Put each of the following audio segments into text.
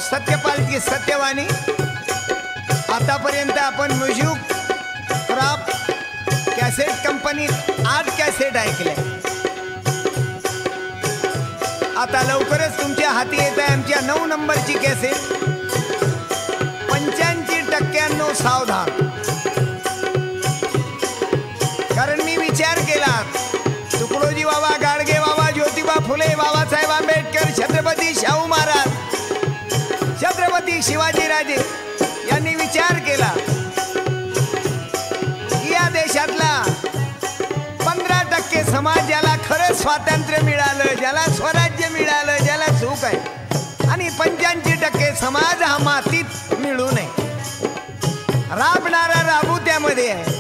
सत्यपालची सत्यवाणी. आतापर्यंत आपण music craft cassette कंपनीत 8 कॅसेट ऐकल्या. आता लवकरच तुमच्या हाती येत आहे आमच्या 9 नंबरची कॅसेट 85% सावधान. कारण मी विचार केला, तुकडोजी बाबा, गाडगे बाबा, ज्योतिबा फुले, बाबासाहेब आंबेडकर, छत्रपती शाहू महाराज, छत्रपती शिवाजीराजे यांनी विचार केला की या देशातला 15% समाज ज्याला खरं स्वातंत्र्य मिळालं, ज्याला स्वराज्य मिळालं, ज्याला सुख आहे, आणि 85% समाज हा मातीत मिळू नये. राबणारा राबू त्यामध्ये आहे.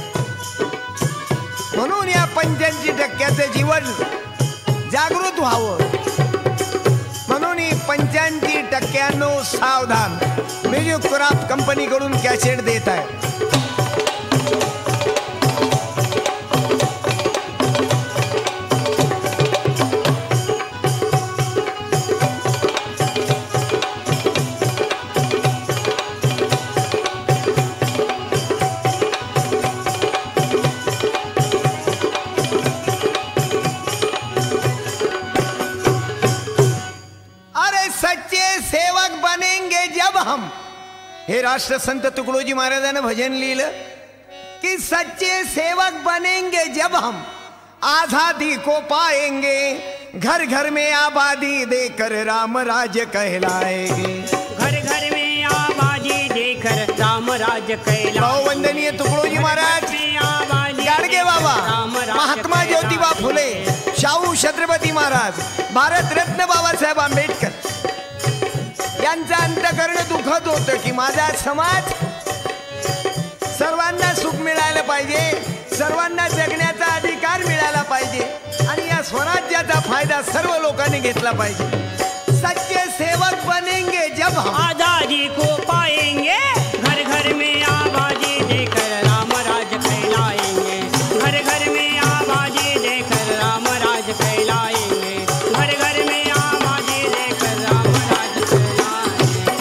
म्हणून या 85%चं जीवन जागृत व्हावं म्हणून ही 85% सावधान म्युझिक क्राफ्ट कंपनीकडून कॅसेट देत आहे. हे राष्ट्रसंत तुकडोजी महाराजांना भजन लिहिलं की सच्चे सेवक बनेंगे जब हम आजादी को पाएंगे, घर घर में आबादी देकर राम राज्य कहलाएंगे. घर घर में आबादी देकर राम राज्य कहलाएंगे. वंदनीय तुकडोजी महाराज, गाडगे बाबा, महात्मा ज्योतिबा फुले, शाहू छत्रपती महाराज, भारत रत्न बाबासाहेब आंबेडकर यांचं अंतःकरण दुखत होतं की माझा समाज सर्वांना सुख मिळायला पाहिजे, सर्वांना जगण्याचा अधिकार मिळाला पाहिजे आणि या स्वराज्याचा फायदा सर्व लोकांनी घेतला पाहिजे. सच्चे सेवक बनेंगे जब हम आजादी को पाएंगे, घर घर में आबादी देकर राम राज्य कहलाएंगे. घर घर में आबादी देकर राम राज्य कहलाएंगे. घर घर में आबादी देकर राम राज्य कहलाएंगे.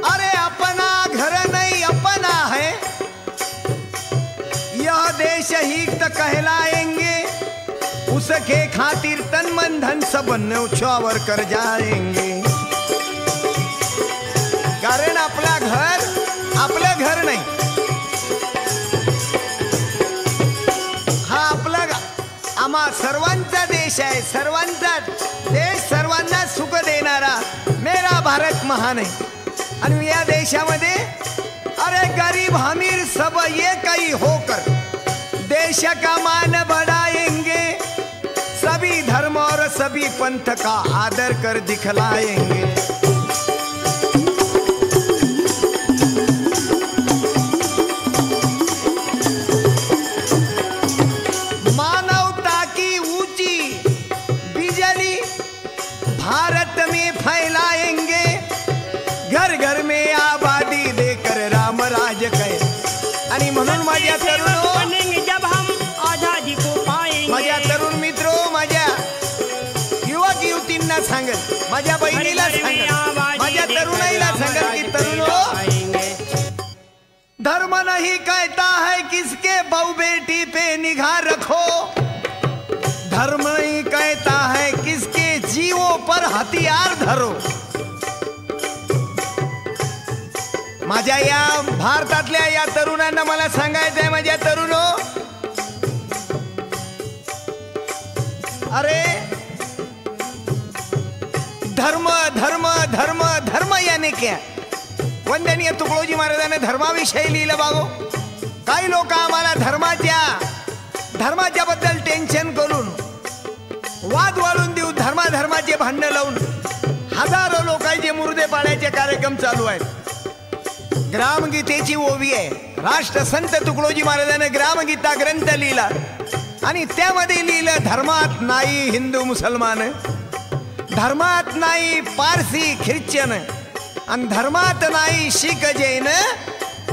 अरे अपना घर नहीं अपना है, यह देश ही तो कहलाएंगे. उसके खातिर तन मन धन सब न्यौछावर कर जाएंगे. कारण आपला घर आपलं घर नाही, हा आपला आम्हा सर्वांचा देश आहे. सर्वांचा देश, सर्वांना सुख देणारा मेरा भारत महान आहे. आणि या देशामध्ये अरे गरीब अमीर सब एक ही होकर देश का मान बढ़ाएंगे. सभी धर्म और सभी पंथ का आदर कर दिखलाएंगे. मानवता की ऊंची बिजली भारत में फैलाएंगे. घर घर में आबादी देकर राम राज्य कहे. आणि म्हणून माझ्या तरुणो, जब हम आजादी को पाएंगे, माझ्या तरुण मित्रो, माझ्या युवक युवतींना सांगेल, माझ्या बहिणीला सांगेल, माझ्या तरुणाईला सांगेल की तरुणो, धर्म नहीं कहता है किसके बहु बेटी पे निगाह रखो. धर्म नहीं कहता है किसके जीवों पर हथियार धरो. माझ्या या भारतातल्या या तरुणांना मला सांगायचंय, माझ्या तरुणो, अरे धर्म धर्म धर्म धर्म याने क्या. वंदनीय तुकडोजी महाराजांनी धर्माविषयी लिहिलं बागो. काही लोक आम्हाला धर्माच्या बद्दल टेन्शन करून वाद वाढून देऊ, धर्माचे भांडण लावून हजारो लोकांचे मुर्दे पाण्याचे कार्यक्रम चालू आहेत. ग्रामगीतेची ओवी आहे. राष्ट्रसंत तुकडोजी महाराजांनी ग्रामगीता ग्रंथ लिहिला आणि त्यामध्ये लिहिलं, धर्मात नाही हिंदू मुसलमान, धर्मात नाही पारसी ख्रिश्चन, आणि धर्मात नाही शीख जैन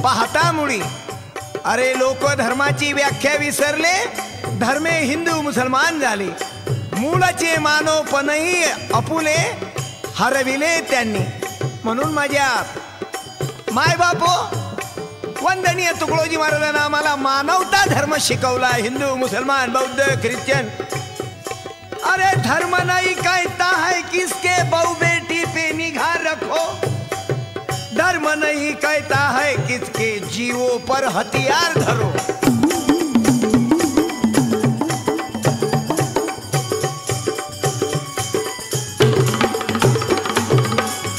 पाहता मुळी. अरे लोक धर्माची व्याख्या विसरले, धर्मे हिंदू मुसलमान झाले. मूळचे मानवपणही अपुले हरविले त्यांनी. म्हणून माझ्या माय बापो, वंदनीय तुकडोजी महाराजांना आम्हाला मानवता धर्म शिकवला. हिंदू, मुसलमान, बौद्ध, ख्रिश्चन. अरे धर्म नहीं कहता है किसके बहु बेटी पे निगाह रखो, धर्म नहीं कहता है किसके जीवों पर हथियार धरो.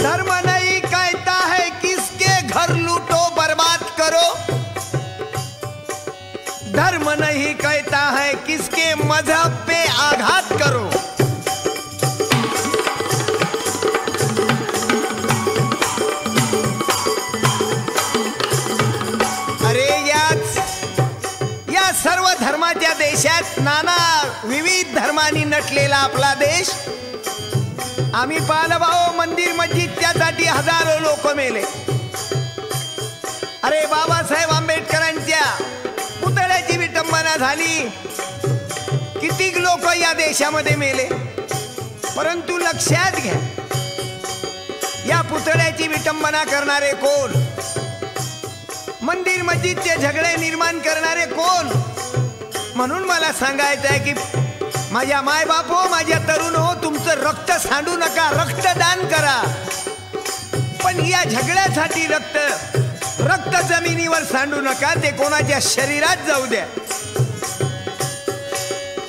धर्म नहीं कहता है किसके घर लूटो बर्बाद करो, धर्म नहीं कहता है किसके मजहब पे आघात करो. अरे या सर्व धर्माच्या देशात, नाना विविध धर्मांनी नटलेला आपला देश, आम्ही पाहिलं भाऊ, मंदिर मस्जिदच्यासाठी हजारो लोक मेले. अरे बाबासाहेब आंबेडकरांच्या पुतळ्याची विटंबना झाली, किती लोक या देशामध्ये मेले. परंतु लक्षात घ्या, या पुतळ्याची विटंबना करणारे कोण, मंदिर मस्जिदचे झगडे निर्माण करणारे कोण. म्हणून मला सांगायचं आहे की माझ्या माय बापो, माझ्या तरुण हो, तुमचं रक्त सांडू नका, रक्तदान करा. पण या झगड्यासाठी रक्त जमिनीवर सांडू नका, ते कोणाच्या शरीरात जाऊ द्या.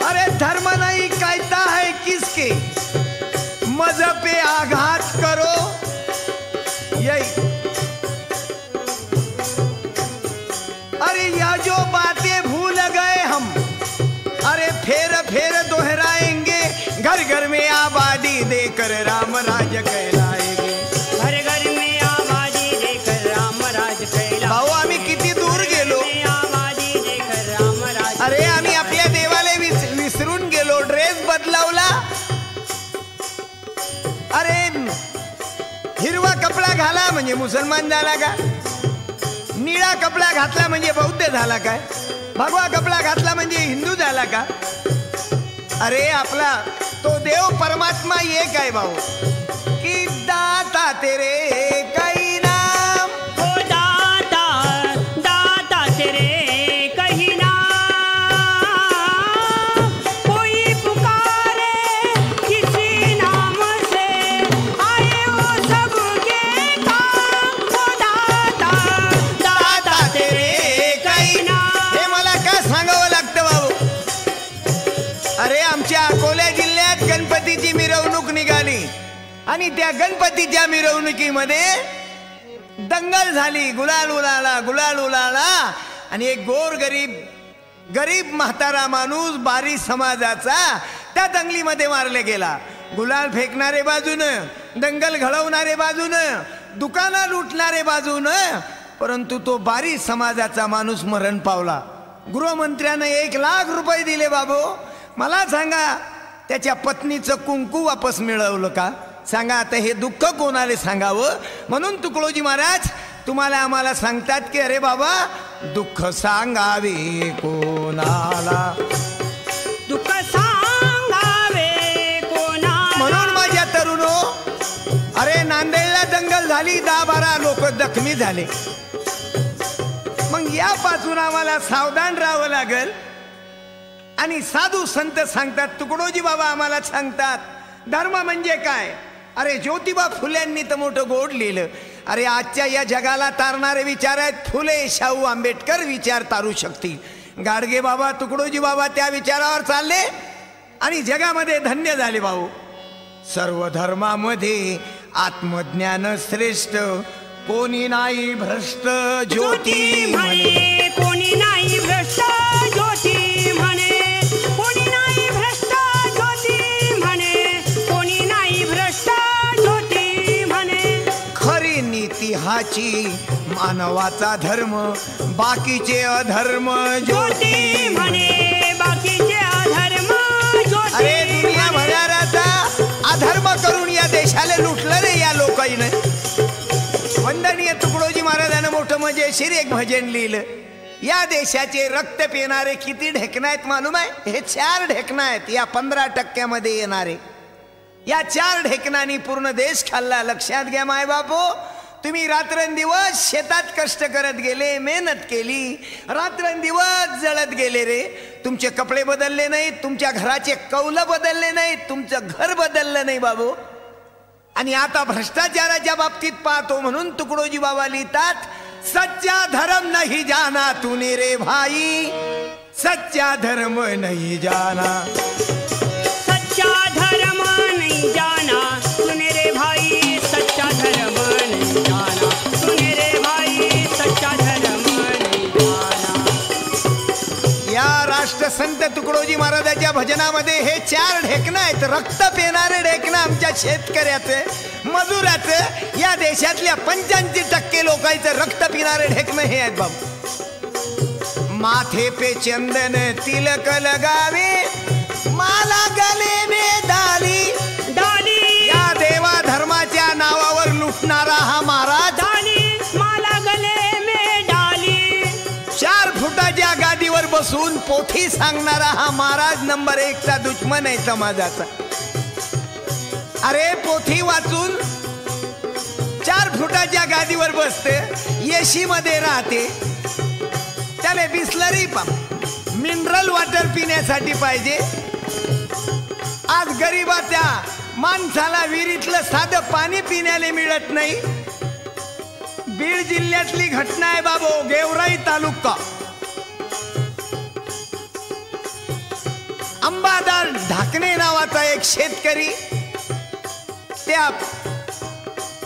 अरे धर्म नहीं कहता है किसके मजहब पे आघात करो, यही. अरे यह जो बातें भूल गए हम, अरे फेर फेर दोहराएंगे, घर घर में आबादी देकर राम राज कहलाएंगे. घर घर में आबादी देकर राम राज कहलाएंगे. भाऊ आम्ही किती दूर गेलो, आबादी देकर राम राज. अरे आम्ही आपल्या देवाला विसरून गेलो, ड्रेस बदलावला. अरे हिरवा कपडा घाला म्हणजे मुसलमान झाला का, निळा कपडा घातला म्हणजे बौद्ध झाला काय, भगवा कपडा घातला म्हणजे हिंदू झाला का. अरे आपला तो देव परमात्मा एक आहे भाऊ, की दाता तेरे कही नाम, हो दाता दाता तेरे कही नाम, कोई पुकारे किसी नाम से आए वो सबके काम. हो दाता दाता तेरे कही नाम. हे मला का सांगावं लागतं भाऊ. अरे आमच्या अकोला जिल्ह्यात गणपतीची मिरवणूक निघाली आणि त्या गणपतीच्या मिरवणुकीमध्ये दंगल झाली, गुलाल उलाला. आणि एक गरीब म्हातारा माणूस बारी समाजाचा त्या दंगलीमध्ये मारले गेला. गुलाल फेकणारे बाजूनं, दंगल घडवणारे बाजूनं, दुकानं लुटणारे बाजूनं, परंतु तो बारी समाजाचा माणूस मरण पावला. गृहमंत्र्यानं 1 लाख रुपये दिले. बाबू मला सांगा, त्याच्या पत्नीचं कुंकू वापस मिळवलं का? सांगा आता, हे दुःख कोणाला सांगावं. म्हणून तुकडोजी महाराज तुम्हाला आम्हाला सांगतात की अरे बाबा, दुःख सांगावे कोणाला, दुःख सांगावे कोणाला. म्हणून माझ्या तरुणो, अरे नांदेडला दंगल झाली, 10-12 लोक जखमी झाले. मग यापासून आम्हाला सावधान राहावं लागेल. आणि साधू संत सांगतात, तुकडोजी बाबा आम्हाला सांगतात, धर्म म्हणजे काय. अरे ज्योतिबा फुल्यांनी तर मोठं गोड लिहिलं. अरे आजच्या या जगाला तारणारे विचार आहेत, फुले, शाहू, आंबेडकर विचार तारू शकतील. गाडगे बाबा, तुकडोजी बाबा त्या विचारावर चालले आणि जगामध्ये धन्य झाले. भाऊ सर्व धर्मामध्ये आत्मज्ञान श्रेष्ठ, कोणी नाही भ्रष्ट ज्योती म्हणे. कोणी नाही भ्रष्ट ज्योती म्हणे. कोणी नाही भ्रष्ट ज्योती म्हणे. कोणी नाही भ्रष्ट ज्योती म्हणे. खरी नीती हाची मानवाचा धर्म, बाकीचे अधर्म ज्योती म्हणे. बाकीचे अधर्म ज्योती. अरे दुनिया भराचा अधर्म करून या देशाला लुटलं रे या लोकांनी. वंदनीय तुकडोजी महाराजांना मोठं मजेशीर एक भजन लिहिलं. या देशाचे रक्त पिणारे किती ढेकणं आहेत मालूम आहे? हे 4 ढेकणं आहेत या 15% येणारे. या 4 ढेकणांनी पूर्ण देश खाल्ला. लक्षात घ्या माय बापू, तुम्ही रात्रंदिवस शेतात कष्ट करत गेले, मेहनत केली, रात्रंदिवस जळत गेले रे. तुमचे कपडे बदलले नाहीत, तुमच्या घराचे कौल बदलले नाहीत, तुमचं घर बदललं नाही बाबू. आणि आता भ्रष्टाचाराच्या बाबतीत पाहतो म्हणून तुकडोजी बाबा लिहितात, सच्चा धर्म नहीं जाना तूने रे भाई, सच्चा धर्म नहीं जाना, सच्चा धर्म नहीं जाना तूने रे भाई, सच्चा धर्म नहीं जाना तूने रे भाई, सच्चा धर्म नहीं जाना. या राष्ट्रसंत तुकडोजी महाराजांच्या भजनामध्ये हे 4 ढेकणं आहेत. रक्त पेणारे ढेकणं आमच्या शेतकऱ्याचं, मजुराचं, या देशातल्या 85% लोकांचं रक्त पिणारे ढेकणं हे आहेत बाबू. माथे पे चंदन तिलक लगावे, माला गले में डाली डाली, या देवा धर्माच्या नावावर लुटणारा हा महाराज, डाली माला गले में डाली, 4 फुटाच्या गादीवर बसून पोथी सांगणारा हा महाराज नंबर 1चा दुश्मन आहे समाजाचा. अरे पोथी वाचून 4 फुटाच्या गादीवर बसते, एसी मध्ये राहते, त्याला बिस्लरी मिनरल वॉटर पिण्यासाठी पाहिजे. आज गरीबाच्या माणसाला विहिरीतलं साधं पाणी पिण्याला मिळत नाही. बीड जिल्ह्यातली घटना आहे बाबू. गेवराई तालुका, अंबादार ढाकणे नावाचा एक शेतकरी,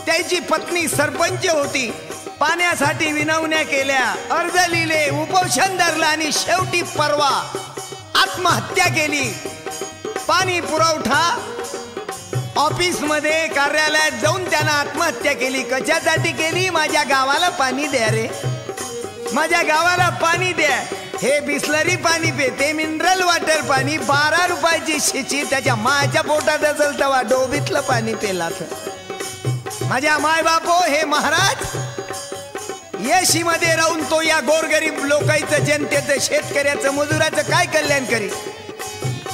त्याची पत्नी सरपंच होती. पाण्यासाठी विनवण्या केल्या, अर्ज लिहिले, उपोषण धरलं आणि शेवटी परवा आत्महत्या केली. पाणी पुरवठा ऑफिस मध्ये कार्यालयात जाऊन त्यानं आत्महत्या केली. कशासाठी केली? माझ्या गावाला पाणी द्या रे, माझ्या गावाला पाणी द्या. हे बिस्लरी पाणी पेते, मिनरल वॉटर पाणी, 12 रुपयाची शिची त्याच्या माच्या पोटात असेल तेव्हा डोबीतलं पाणी पेला. माझ्या माय बापो, हे महाराज येशी मध्ये राहून तो या गोरगरीब लोकांचं, जनतेचं, शेतकऱ्याचं, मजुराचं काय कल्याण करी.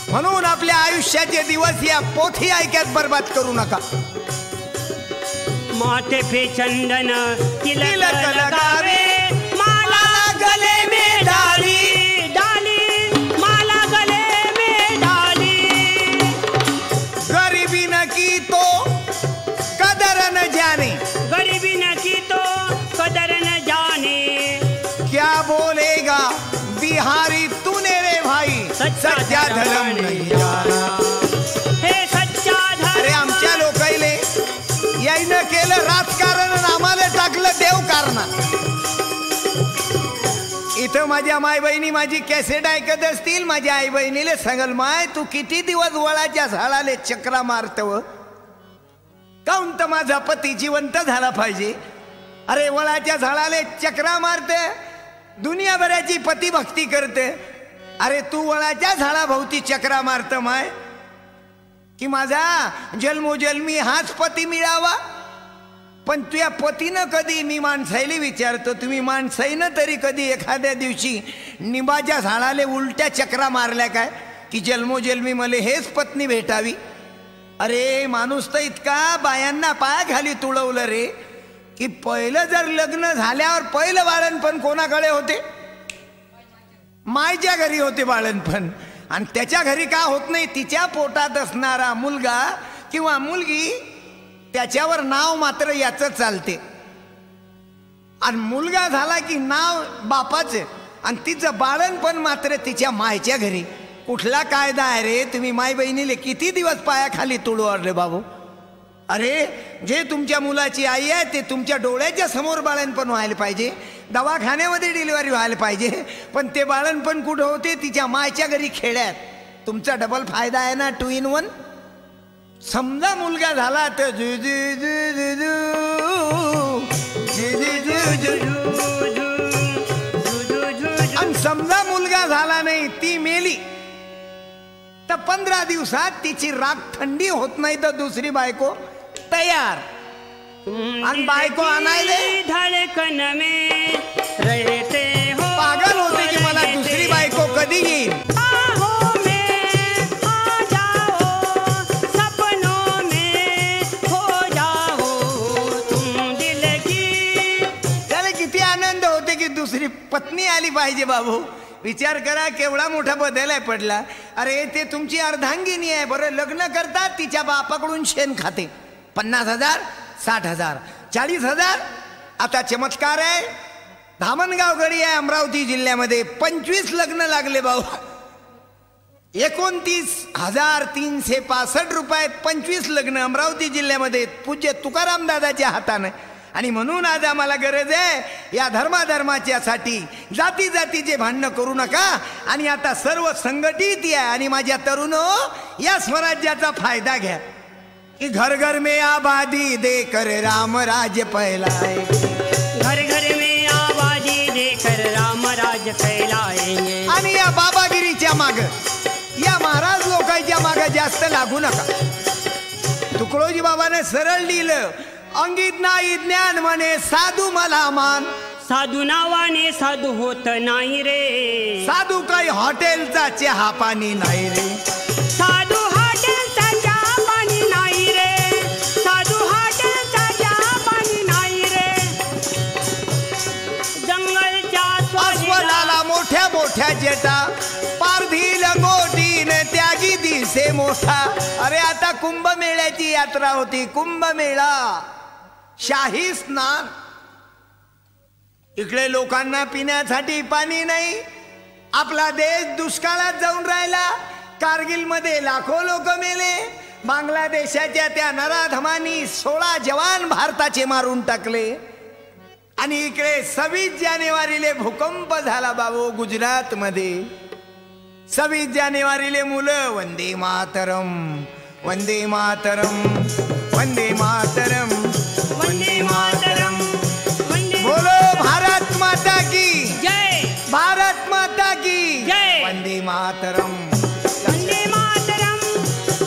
म्हणून आपल्या आयुष्याचे दिवस या पोथी ऐक्यात बर्बाद करू नका. माथे पे चंदन तिलक लगावे, माला गले में डाली डाली, माला गले में डाली, गरीबी न की तो कदर न जाने, गरीबी न की तो कदर न जाने, क्या बोलेगा बिहारी तूने रे भाई, सच्चा धर्म नहीं जाना. हे सच्चा धर्म. अरे आमच्या लोकाईले यायनं केलं राजकारण आणि आम्हाला टाकलं देव कारणात. इथं माझ्या माय बहिणी माझी कॅसेट ऐकत असतील, माझ्या आई बहिणीले सांगल, माय तू किती दिवस वळाच्या झाडाले चक्रा मारतव, काऊन तर माझा पती जिवंत झाला पाहिजे. अरे वळाच्या झाडाले चक्रा मारते, दुनियाभराची पती भक्ती करते. अरे तू वळाच्या झाडाभोवती चक्रा मारत माय, की माझा जन्मोजन्मी हाच पती मिळावा. पण तुझ्या पतीनं कधी, मी माणसाईला विचारतो, तुम्ही माणसाईनं तरी कधी एखाद्या दिवशी निंबाच्या झाडाले उलट्या चक्रा मारल्या काय, की जन्मोजन्मी मला हेच पत्नी भेटावी. अरे माणूस तर इतका बायांना पाया खाली तुळवलं रे, की पहिलं जर लग्न झाल्यावर पहिलं बाळणपण कोणाकडे होते? मायच्या घरी होते बाळणपण. आणि त्याच्या घरी का होत नाही? तिच्या पोटात असणारा मुलगा किंवा मुलगी, त्याच्यावर नाव मात्र याचं चालते. आणि मुलगा झाला की नाव बापाचं, आणि तिचं बाळणपण मात्र तिच्या मायच्या घरी. कुठला कायदा आहे रे? तुम्ही माय बहिणीले किती दिवस पायाखाली तुळवले बाबू. अरे जे तुमच्या मुलाची आई आहे ते तुमच्या डोळ्याच्या समोर बाळणपण व्हायला पाहिजे, दवाखान्यामध्ये डिलिव्हरी व्हायला पाहिजे. पण ते बाळणपण कुठं होते? तिच्या मायच्या घरी, खेड्यात. तुमचा डबल फायदा आहे ना, 2 in 1. समजा मुलगा झाला तर आणि समजा मुलगा झाला नाही, ती मेली, तर 15 दिवसात तिची राख थंडी होत नाही तर दुसरी बायको तयार. आणि बायको आणायले धडकन में रहते हो, पागल होते की मला दुसरी बायको कधी येईल. बाहों में आ जाओ, सपनों की दुसरी पत्नी आली पाहिजे बाबू. विचार करा केवढा मोठा बदल आहे पडला. अरे ते तुमची अर्धांगिनी आहे. बरं लग्न करतात तिच्या बापाकडून शेण खाते. 50,000 60,000 40,000. आता चमत्कार आहे. धामणगाव गडी आहे अमरावती जिल्ह्यामध्ये. 25 लग्न लागले भाऊ. 29,365 रुपयात 25 लग्न अमरावती जिल्ह्यामध्ये पूज्य तुकाराम दादाच्या हाताने. आणि म्हणून आज आम्हाला गरज आहे या धर्माधर्माच्या साठी जाती जातीचे भांडणं करू नका. आणि आता सर्व संघटित या. आणि माझ्या तरुणो या स्वराज्याचा फायदा घ्या कि घर घर में आबादी देकर राम राज्य फैलाएंगे. घर घर में आबादी देकर राम राज्य फैलाएंगे. आणि या बाबागिरीच्या माग या महाराज लोकांच्या माग जास्त लागू नका. तुकडोजी बाबाने सरळ लिहिलं अंगित नाही ज्ञान म्हणे साधू मला मान. साधू नावाने साधू होत नाही रे. साधू काही हॉटेलचा चहा पाणी नाही रे. साधू हॉटेलचा चहा पाणी नाही रे. साधू हॉटेलचा चहा पाणी नाही रे. जंगलच्या अस्वलाला मोठ्या मोठ्या जेटा पारधी लंगोटीन त्यागी दिसे मोठा. अरे आता कुंभमेळ्याची यात्रा होती. कुंभमेळा शाही स्नान. इकडे लोकांना पिण्यासाठी पाणी नाही. आपला देश दुष्काळात जाऊन राहिला. कारगिल मध्ये लाखो लोक मेले. बांगलादेशाच्या त्या नराधमांनी 16 जवान भारताचे मारून टाकले. आणि इकडे 26 जानेवारीले भूकंप झाला बाबू गुजरात मध्ये. 26 जानेवारीले मुलं वंदे मातरम वंदे मातरम वंदे मातरम वंदे मातरम. बोलो भारत माता की जय. भारत माता की जय. वंदे मातरम वंदे मातरम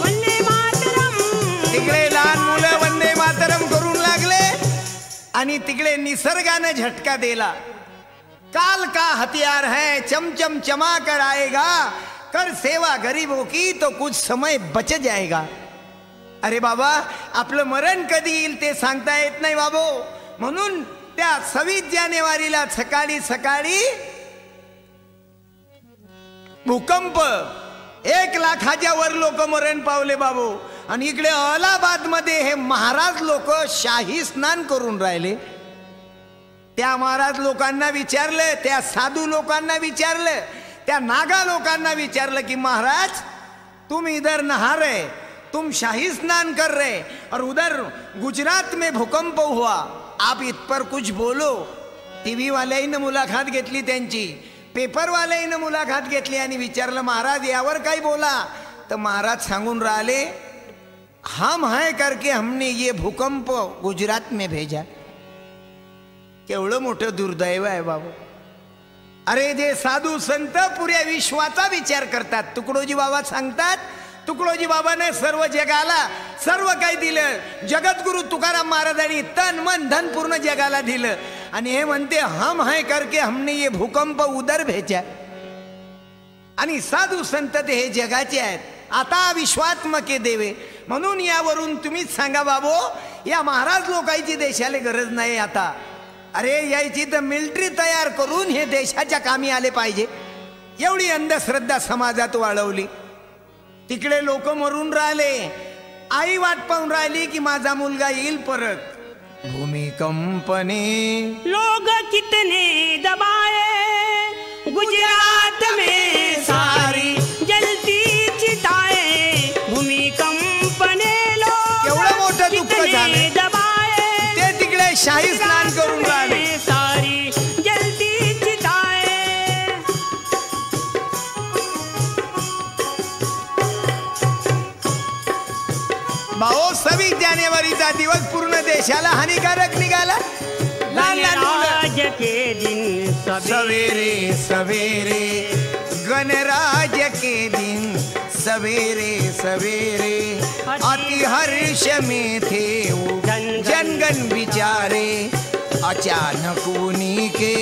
वंदे मातरम. तिकडे लहान मुलं वंदे मातरम करून लागले. आणि तिकडे निसर्गाने झटका दिला. काल का हथियार है चमचम चमा कर आएगा. कर सेवा गरीबों की तो कुछ समय बच जाएगा. अरे बाबा आपलं मरण कधी येईल ते सांगता येत नाही बाबू. म्हणून त्या 26 जानेवारीला सकाळी सकाळी भूकंप 1 लाखाच्या वर लोक मरण पावले बाबू. आणि इकडे अलाहाबाद मध्ये हे महाराज लोक शाही स्नान करून राहिले. त्या महाराज लोकांना विचारलं, त्या साधू लोकांना विचारलं, त्या नागा लोकांना विचारलं की महाराज तुम इधर नहा रहे, तुम शाही स्नान कर रहे और उधर गुजरात में भूकंप हुआ, आप इत पर कुछ बोलो. टीव्ही वाल्याने मुलाखत घेतली, त्यांची पेपर वाल्याने मुलाखत घेतली आणि विचारलं महाराज यावर काही बोला. तर महाराज सांगून राहिले हम है करके हमने ये भूकंप गुजरात में भेजा. केवढं मोठं दुर्दैव आहे बाबू. अरे जे साधू संत पुऱ्या विश्वाचा विचार करतात. तुकडोजी बाबा सांगतात तुकडोजी बाबाने सर्व जगाला सर्व काही दिलं. जगद्गुरु तुकाराम महाराजांनी तन मन धन पूर्ण जगाला दिलं. आणि हे म्हणते हम है करके हमने ये भूकंप उधर भेजा. आणि साधू संत ते हे जगाचे आहेत. आता विश्वात्मके देवे. म्हणून यावरून तुम्हीच सांगा बाबू या महाराज लोकांची देशाला गरज नाही आता. अरे यायची तर मिलिटरी तयार करून हे देशाच्या कामी आले पाहिजे. एवढी अंधश्रद्धा समाजात वाढवली. तिकडे लोक मरून राहिले. आई वाट पाहून राहिली की माझा मुलगा येईल परत. भूमिकंपने लोग कितने दबाए गुजरात में सारी जलती चिताएं. भूमिकंपने लोग एवढं मोठं दुःख कितने झालं. दबाए ते तिकडे शाही स्नान करून राहिले. सारी जलती चिताएं. भाऊ 26 जानेवारीचा दिवस पूर्ण देशाला हानिकारक निघाला. लहान लहान मुलं गणराज के दिन सवेरे सवेरे गणराज के दिन सवेरे सवेरे अति हर्ष में थे वो जनगण बिचारे. अचानक उन्हीं के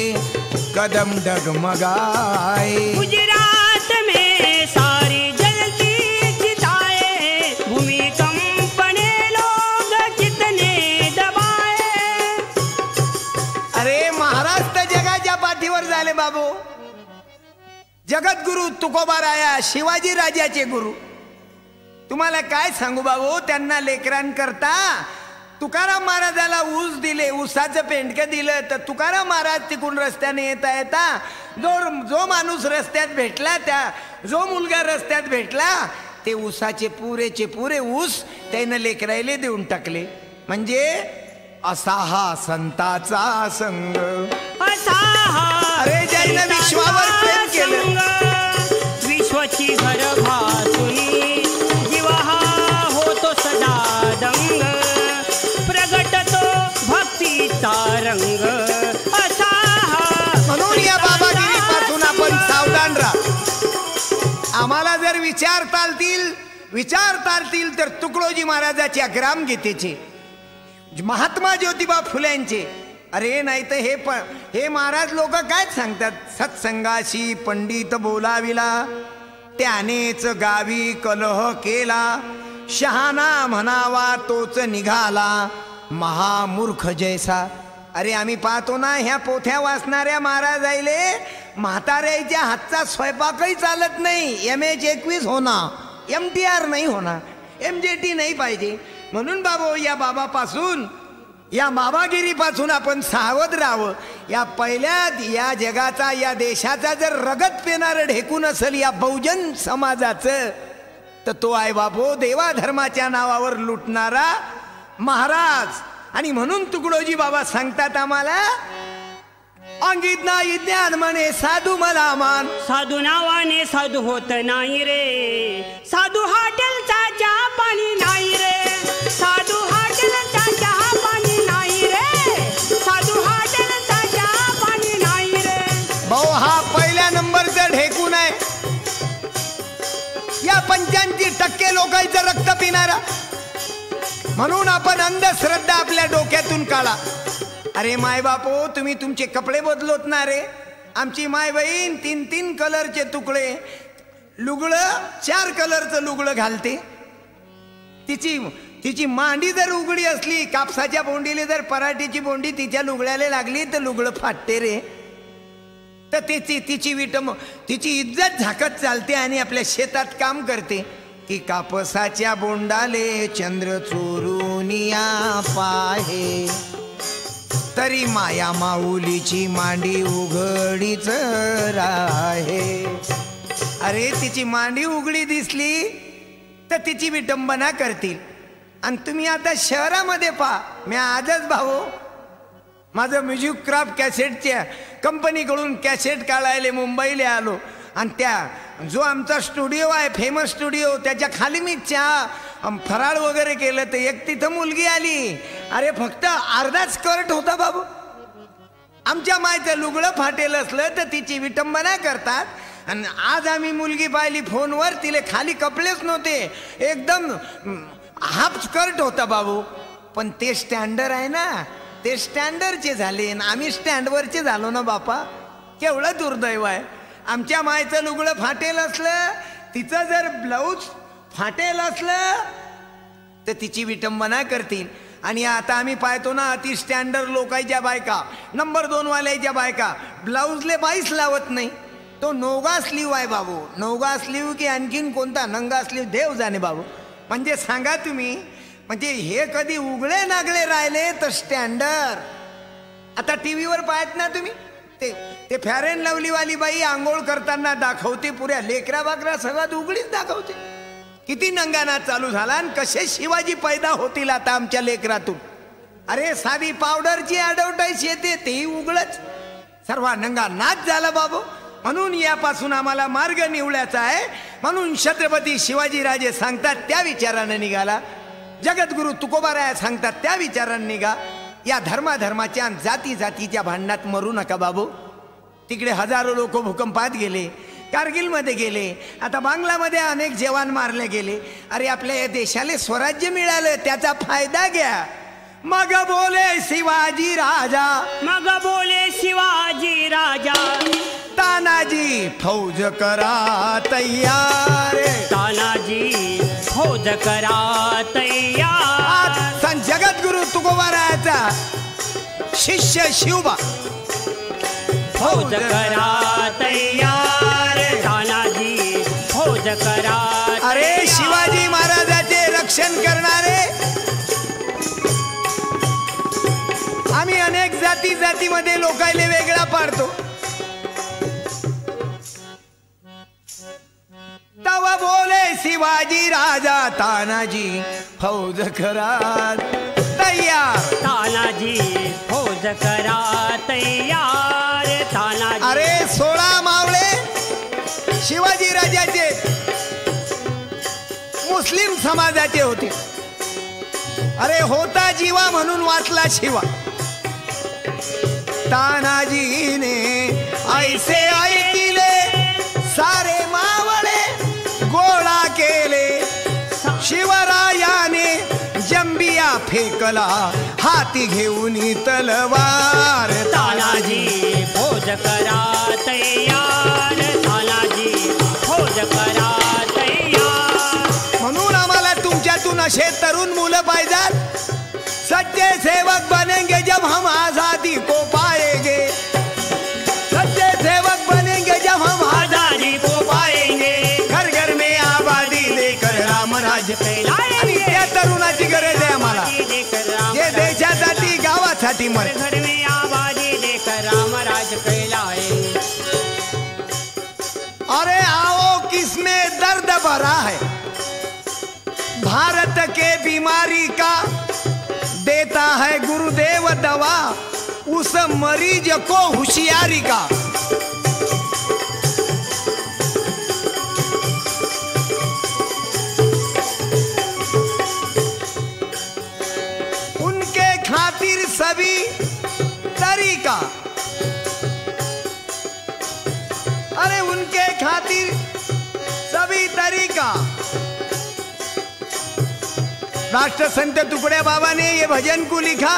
कदम डगमगाए. गुजरात में सारी जलती चिताएं. भूमिकंप ने लोग कितने दबाए. अरे महाराज तर जगाच्या पाठीवर झाले बाबू. जगद्गुरु तुकोबाराया शिवाजी राजाचे गुरु. तुम्हाला काय सांगू बाबू, त्यांना लेकरांकरता तुकाराम महाराजाला ऊस दिले, ऊसाचं पेंडकं दिलं तर तुकाराम महाराज तिकडून रस्त्याने येता येता जो माणूस रस्त्यात भेटला, जो मुलगा रस्त्यात भेटला, ते ऊसाचे पुरे ऊस त्यानं लेकरायले देऊन टाकले. म्हणजे असा हा संताचा संग, असा हा अरे ज्यानं विश्वावर प्रेम केलं, विश्वाची घर भासुनी जीवा हा होतो सदा दंग, प्रगटतो भक्तीचा रंग. असा हा म्हणून या बाबागिरीपासून आपण सावधान राहा. आम्हाला जर विचारता आलतील तर तुकडोजी महाराजाच्या ग्रामगीतेचे, महात्मा ज्योतिबा फुल्यांचे. अरे नाही तर हे महाराज लोक काय सांगतात, सत्संगाशी पंडित बोलाविला, त्यानेच गावी कलह केला, शहाणा म्हणावा तोच निघाला, महामूर्ख जैसा. अरे आम्ही पाहतो ना, ह्या पोथ्या वाचणाऱ्या महाराज आईले म्हाताऱ्याच्या हातचा स्वयंपाकही चालत नाही. MH21 होणार, MTR नाही होणार, MJT नाही पाहिजे. म्हणून बाबू या बाबापासून, या बाबागिरीपासून आपण सावध राहावं. या पहिल्यात या जगाचा, या देशाचा जर रगत पेणारं ढेकून असेल या बहुजन समाजाचं, तर तो आहे बाबू देवा धर्माच्या नावावर लुटणारा महाराज. आणि म्हणून तुकडोजी बाबा सांगतात आम्हाला, अंगीत नाही ज्ञान म्हणे साधू मला मान, साधू नावाने साधू होत नाही रे, साधू हॉटेलचा चहा पाणी नाही रे, साधू हॉटेलचा चहा पाणी नाही रे, साधू हॉटेलचा चहा पाणी नाही रे. भाऊ हा पहिल्या नंबरचा ढेकून आहे, या 85% लोकांचं रक्त पिणारा. म्हणून आपण अंधश्रद्धा आपल्या डोक्यातून काढा. अरे माय बापू, तुम्ही तुमचे कपडे बदलत ना रे. आमची माय बहीण 3 कलरचे तुकडे लुगडं, 4 कलरचं लुगडं घालते. तिची मांडी जर उघडी असली, कापसाच्या बोंडीला जर पराठीची बोंडी तिच्या लुगड्याला लागली तर लुगडं फाटते रे. तर तिची इज्जत झाकत चालते आणि आपल्या शेतात काम करते. की कापसाच्या बोंडाले चंद्र चोरुनिया पाहे, तरी माया माऊलीची मांडी उघडीच राहे. अरे तिची मांडी उघडी दिसली तर तिची विटंबना करतील. आणि तुम्ही आता शहरामध्ये पहा, मी आजच भाऊ माझं म्युझिक क्राफ्ट कॅसेटच्या कंपनीकडून कॅसेट काढायला मुंबईला आलो. आणि त्या जो आमचा स्टुडिओ आहे, फेमस स्टुडिओ, त्याच्या खाली मी चहा फराळ वगैरे केलं. तर एक तिथं मुलगी आली. अरे फक्त अर्धा स्कर्ट होता बाबू. आमच्या मायचं लुगडं फाटेल असलं तर तिची विटंबना करतात. आणि आज आम्ही मुलगी पाहिली फोनवर, तिले खाली कपडेच नव्हते, एकदम हाफ स्कर्ट होता बाबू. पण ते स्टँडर्ड आहे ना, ते स्टँडर्डचे झाले, आम्ही स्टँडवरचे झालो ना बापा. केवढं दुर्दैव आहे. आमच्या मायचं लुगडं फाटेल असलं, तिचं जर ब्लाऊज फाटेल असलं तर तिची विटंबना करतील. आणि आता आम्ही पाहतो ना, अति स्टँडर्ड लोकांच्या बायका, नंबर 2 वाल्याच्या बायका ब्लाऊजले बाईस लावत नाही. तो नोगा स्लीव आहे बाबू. नोगा स्लीव की आणखीन कोणता नंगा स्लीव देव जाणे बाबू. म्हणजे सांगा तुम्ही, म्हणजे हे कधी उघडे नागळे राहिले तर स्टँडर्ड. आता टीव्हीवर पाहत ना तुम्ही, ते फेअर अँड लवली वाली बाई आंघोळ करताना दाखवते, पुऱ्या लेकरा बाकरा सगळ्यात उघडीच दाखवते. किती नंगानाच चालू झाला. आणि कसे शिवाजी पैदा होतील आता आमच्या लेकरातून. अरे साधी पावडरची ॲडव्हर्टाईज येते, तेही उघडच. सर्व नंगा नाच झाला बाबू. म्हणून यापासून आम्हाला मार्ग निवडायचा आहे. म्हणून छत्रपती शिवाजीराजे सांगतात त्या विचारानं निघाला. जगद्गुरु तुकोबाराया सांगतात त्या विचारानं निघा. या धर्माधर्माच्या जाती जातीच्या भांडणात मरू नका बाबू. तिकडे हजारो लोक भूकंपात गेले, कारगिलमध्ये गेले, आता बांगलामध्ये अनेक जवान मारले गेले. अरे आपल्या या देशाला स्वराज्य मिळालं, त्याचा फायदा घ्या. मग बोले शिवाजी राजा, मग बोले शिवाजी राजा, तानाजी फौज करा तैयार, तानाजी फौज करा तैयार. संत जगद्गुरु तुकोबारायाचा शिष्य शिवबा फौज करा तैयार, तानाजी फौज करा अरे तैयार. शिवाजी महाराजाचे रक्षण करणारे आम्ही अनेक जातीमध्ये लोकायले वेगळा पाडतो. तव बोले शिवाजी राजा तानाजी फौज करा तैयार, तानाजी फौज करा तैयार, तानाजी. अरे 16 मावळे शिवाजी राजाचे मुस्लिम समाजाचे होते. अरे होता जीवा म्हणून वाचला शिवा. तानाजीने ऐसे ऐकिले सारे मावळे गोळा केले. शिवरायाने जंबिया फेकला हाती घेऊन तलवार. तानाजी फौज करा तैयार, तानाजी फौज करा तैयार. म्हणून आम्हाला तुमच्यातून असे तरुण मुलं पाहिजेत. सच्चे सेवक बनेंगे जब हम आजादी को पाएंगे. सच्चे सेवक बनेंगे जब हम आजादी को पाएंगे. घर घर में आबादी लेकर राम राज्य फैलाएंगे. आणि त्या तरुणाची गरज आहे आम्हाला, जे देशासाठी गावासाठी मरे. घर में आबादी देकर राम राज फैलाएंगे. अरे आओ किसमें दर्द भरा है, भारत के बीमारी का देता है गुरुदेव दवा, उस मरीज को होशियारी का. उनके खातिर सभी तरीका, अरे उनके खातिर सभी तरीका. राष्ट्र संत टुकड़े बाबा ने ये भजन को लिखा.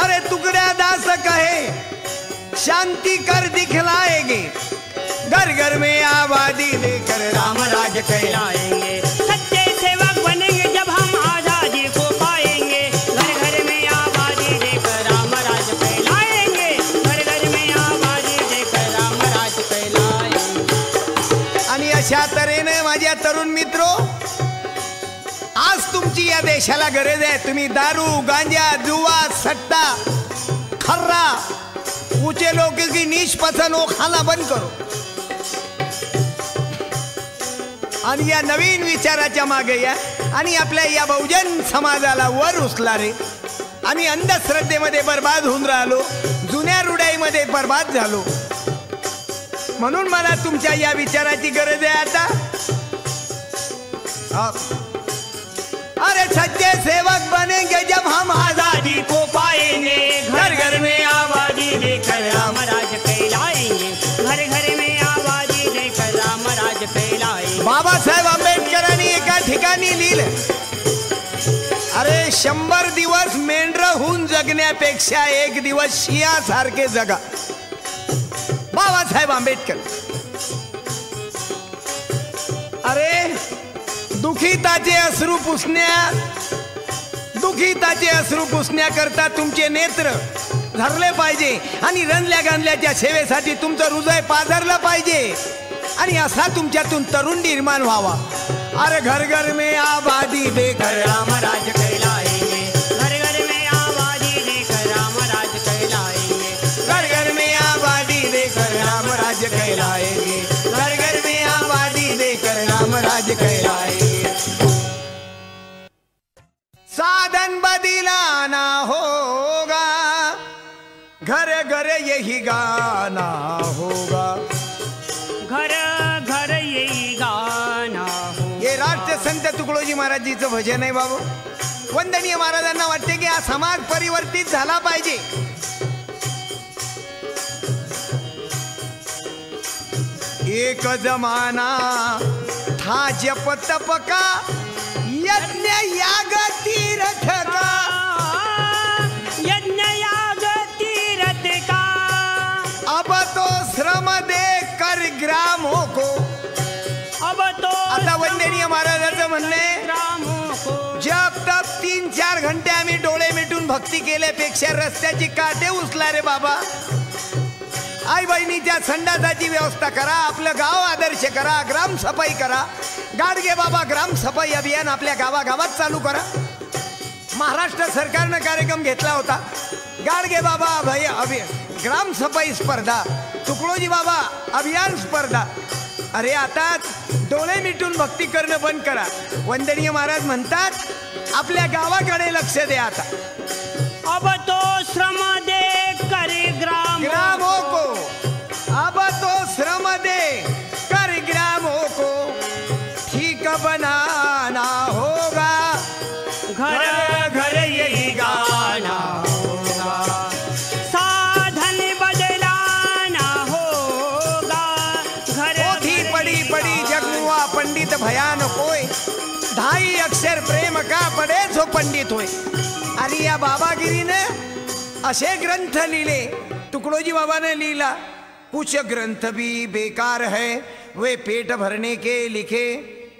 अरे टुकड़ा दास कहे शांति कर दिखलाएंगे, घर घर में आबादी देकर राम राज कहलाएंगे. सच्चे सेवक बनेंगे जब हम आजादी को पाएंगे. घर घर में आबादी देकर राम राज फैलाएंगे. घर घर में आबादी देकर राम राज फैलाएंगे. आणि अशा तऱ्हेने माझ्या तरुण मित्रो, आज तुमची या देशाला गरज आहे. तुम्ही दारू गांजा जुआ सट्टा खर्रा ऊंचे लोगों की नीच पसंद वो खाना बंद करो. आणि या नवीन विचाराच्या मागे या आणि आपल्या या बहुजन समाजाला वर उचला रे. आम्ही अंधश्रद्धेमध्ये बर्बाद होऊन राहिलो, जुन्या रुढाईमध्ये बर्बाद झालो. म्हणून मला तुमच्या या विचाराची गरज आहे आता. अरे सच्चे सेवक बनेंगे जब हम आजादी को पाएंगे. घर घर में आबादी देकर राम राज फैलाएंगे. घर घर में आबादी देकर राम राज फैलाएंगे. बाबासाहेब आंबेडकरांनी एका ठिकाणी लिहिलं, अरे 100 दिवस मेंढर होऊन जगण्यापेक्षा एक दिवस शियासारखे जगा. बाबासाहेब आंबेडकर. अरे दुखिताचे अश्रू पुसण्याकरता तुमचे नेत्र धरले पाहिजे आणि रंजल्या गांजल्याच्या सेवेसाठी तुमचं हृदय पाझरलं पाहिजे. आणि असा तुमच्यातून तरुण निर्माण व्हावा. अरे घर घर में आबादी देकर राम राज कहलाएंगे. घर घर में आबादी देकर राम राज फैलाएंगे. घर घर में आबादी देकर राम राज कहलाएंगे. घर घर में आबादी देकर राम राज कहलाएंगे. साधन बदलाना होगा, घर घर यही गाना होगा. घर घर यही गाना हो. हे राष्ट्र संत तुकडोजी महाराजीचं भजन आहे बाबू. वंदनीय महाराजांना वाटते की हा समाज परिवर्तित झाला पाहिजे. एक जमाना था जप तप का, यज्ञ याग तीर्थ का. यज्ञ याग तीर्थ का. अब तो श्रम दे कर ग्रामों को. अब तो आता वंदनीय महाराजांचं म्हणणे, ग्रामों को. जप तप 3-4 घंटे आम्ही डोळे मिटून भक्ती केल्यापेक्षा रस्त्याची काटे उचला रे बाबा. आई बहिणीच्या संडासाची व्यवस्था करा, आपलं गाव आदर्श करा, ग्रामसफाई करा. गाडगे बाबा ग्रामसफाई अभियान आपल्या गावागावात चालू करा. महाराष्ट्र सरकारनं कार्यक्रम घेतला होता, गाडगे बाबा ग्रामसफाई स्पर्धा, तुकडोजी बाबा अभियान स्पर्धा. अरे आता डोळे मिटून भक्ती करणं बंद करा. वंदनीय महाराज म्हणतात आपल्या गावाकडे लक्ष द्या. आता अब तो श्रम दे कर ग्रामों को, अब तो श्रम दे कर ग्रामों को ठीक बनाना होगा. घर घर यही गाना होगा, साधन बदलाना होगा. घर पोथी पड़ी पड़ी जगमुआ पंडित भयान कोय, ढाई अक्षर प्रेम का पडे जो पंडित होय. आणि या बाबागिरीने असे ग्रंथ लिहिले. तुकडोजी बाबा ने लिखा, कुछ ग्रंथ भी बेकार है, वे पेट भरने के लिखे,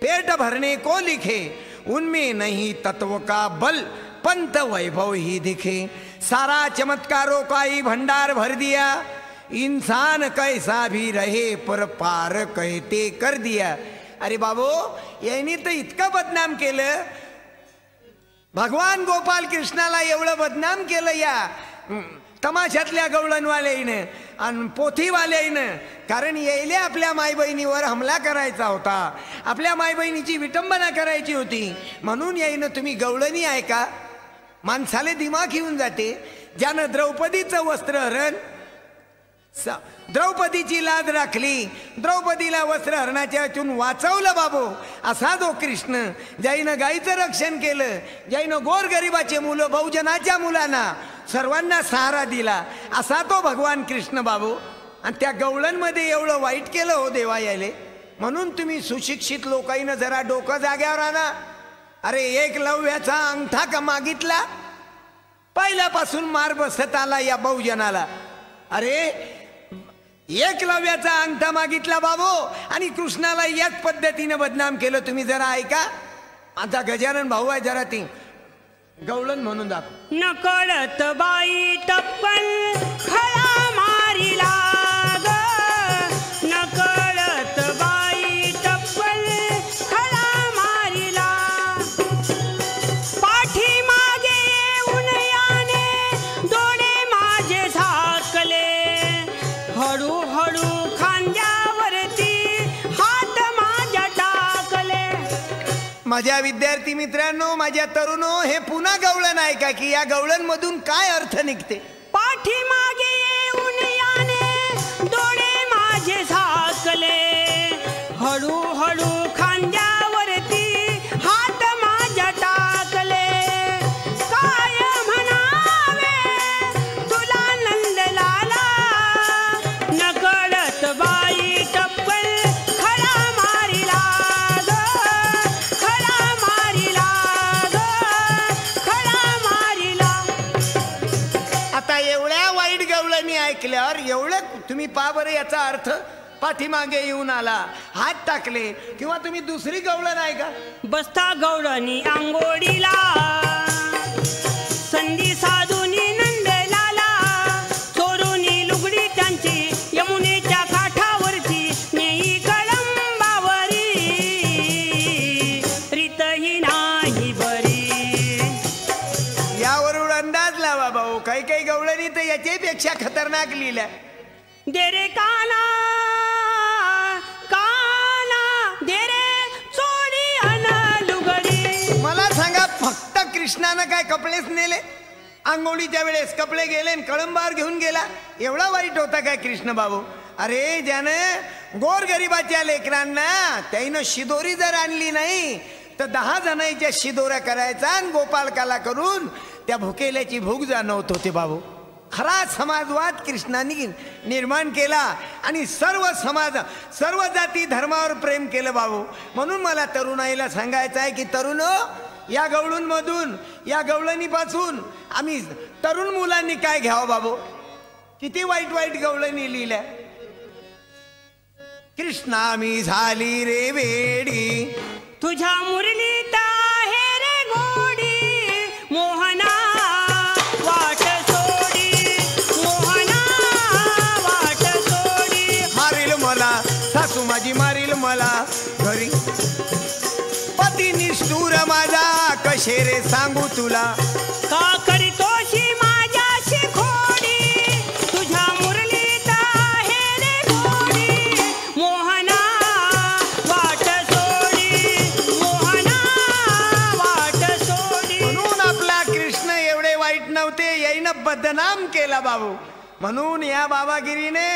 पेट भरने को लिखे, उनमें नहीं तत्व का बल, पंत वैभव ही दिखे. सारा चमत्कारों का ही भंडार भर दिया, इंसान कैसा भी रहे पर पार कहते कर दिया. अरे बाबो, यांनी तर इतकं बदनाम केलं, भगवान गोपाल कृष्णाला एवढं बदनाम केलं या तमाशातल्या गवळणवाल्याईनं आणि पोथीवाल्याईनं. कारण यायले आपल्या माय बहिणीवर हमला करायचा होता, आपल्या माय बहिणीची विटंबना करायची होती, म्हणून याईनं तुम्ही गवळणी आहे का. माणसाले दिमाग येऊन जाते. ज्यानं द्रौपदीचं वस्त्रहरण, द्रौपदीची लाज राखली, द्रौपदीला वस्त्रहरणाच्या हातून वाचवलं बाबो, असा जो कृष्ण, ज्याईनं गाईचं रक्षण केलं, ज्याईनं गोरगरिबाचे मुलं, बहुजनाच्या मुलांना सर्वांना सहारा दिला, असा तो भगवान कृष्ण बाबू. आणि त्या गवळणमध्ये एवढं वाईट केलं हो देवा यायले. म्हणून तुम्ही सुशिक्षित लोकांना जरा डोकं जाग्यावर आणा. अरे एकलव्याचा अंगठा का मागितला, पहिल्यापासून मार बसत आला या बहुजनाला. अरे एकलव्याचा अंगठा मागितला बाबो, आणि कृष्णाला याच पद्धतीने बदनाम केलं. तुम्ही जरा ऐका, आता गजानन भाऊ आहे, जरा ती गवळण म्हणून दाखव. नकळत बाई टप्पल खळा मारिला ग, नकळत बाई टप्पल खळा मारिला. पाठी मागे येऊन याने डोळे माझे झाकले, हळूहळू खांद्यावरती हात माझ्या टाकले. माझ्या विद्यार्थी मित्रांनो, माझ्या तरुणो, हे पुन्हा गवळण आहे का, की या गवळण मधून काय अर्थ निघते. पाठी मागे येऊन याने डोळे माझे झाकले, हळूहळू खांद्यावरती हात माझ्या टाकले. काय म्हणावे तुला नंदलाला, नकळत बाई टप्पल खळा मारिला ग, खळा मारिला ग, खळा मारिला. आता एवढ्या वाईट गवळणी ऐकल्यावर एवढं तुम्ही पहा बरं याचा अर्थ. पाठीमागे येऊन आला, हात टाकले, किंवा तुम्ही दुसरी गवळण आहे का. बसता गवळणी आंघोळीला, संधी साधुनी नंदलाला, चोरुनी लुगडी त्यांची यमुनेच्या काठावरची नेई कळंबावरी, रीतही नाही बरी. यावरून अंदाज लावा भाऊ, काही काही गवळणी तर याच्यापेक्षा खतरनाक लिहिल्या. दे रे काना काना, दे रे चोरी अन लुगडी. मला सांगा, फक्त कृष्णानं काय कपडेच नेले, आंघोळीच्या वेळेस कपडे गेले आणि कळंबावर घेऊन गेला, एवढा वाईट होता काय कृष्ण बाबू. अरे ज्यानं गोरगरिबाच्या लेकरांना त्यानं शिदोरी जर आणली नाही तर 10 जणांच्या शिदोऱ्या करायचा आणि गोपालकाला करून त्या भुकेल्याची भूक जाणवत होते बाबू. खरा समाजवाद कृष्णाने निर्माण केला आणि सर्व समाज, सर्व जाती धर्मावर प्रेम केलं बाबू. म्हणून मला तरुणाईला सांगायचं आहे की तरुणो, या गवळणमधून, या गवळणीपासून आम्ही तरुण मुलांनी काय घ्यावं बाबू. किती वाईट वाईट गवळणी लिहिल्या. कृष्णा मी झाली रे वेडी, तुझ्या मुरलीत आहे रे गोडी, मोहना वाट सोडी, मोहना वाट मला, सासू माझी मारील मला घरी. पती निष्ठूर माझा कशे रे सांगू तुला, का करीतोशी माझ्याशी खोडी, तुझ्या मुरलीत आहे रे गोडी. मोहना वाट सोडी, मोहना वाट सोडी. म्हणून आपला कृष्ण एवढे वाईट नव्हते, याईनं बदनाम केला बाबू. म्हणून या बाबागिरीने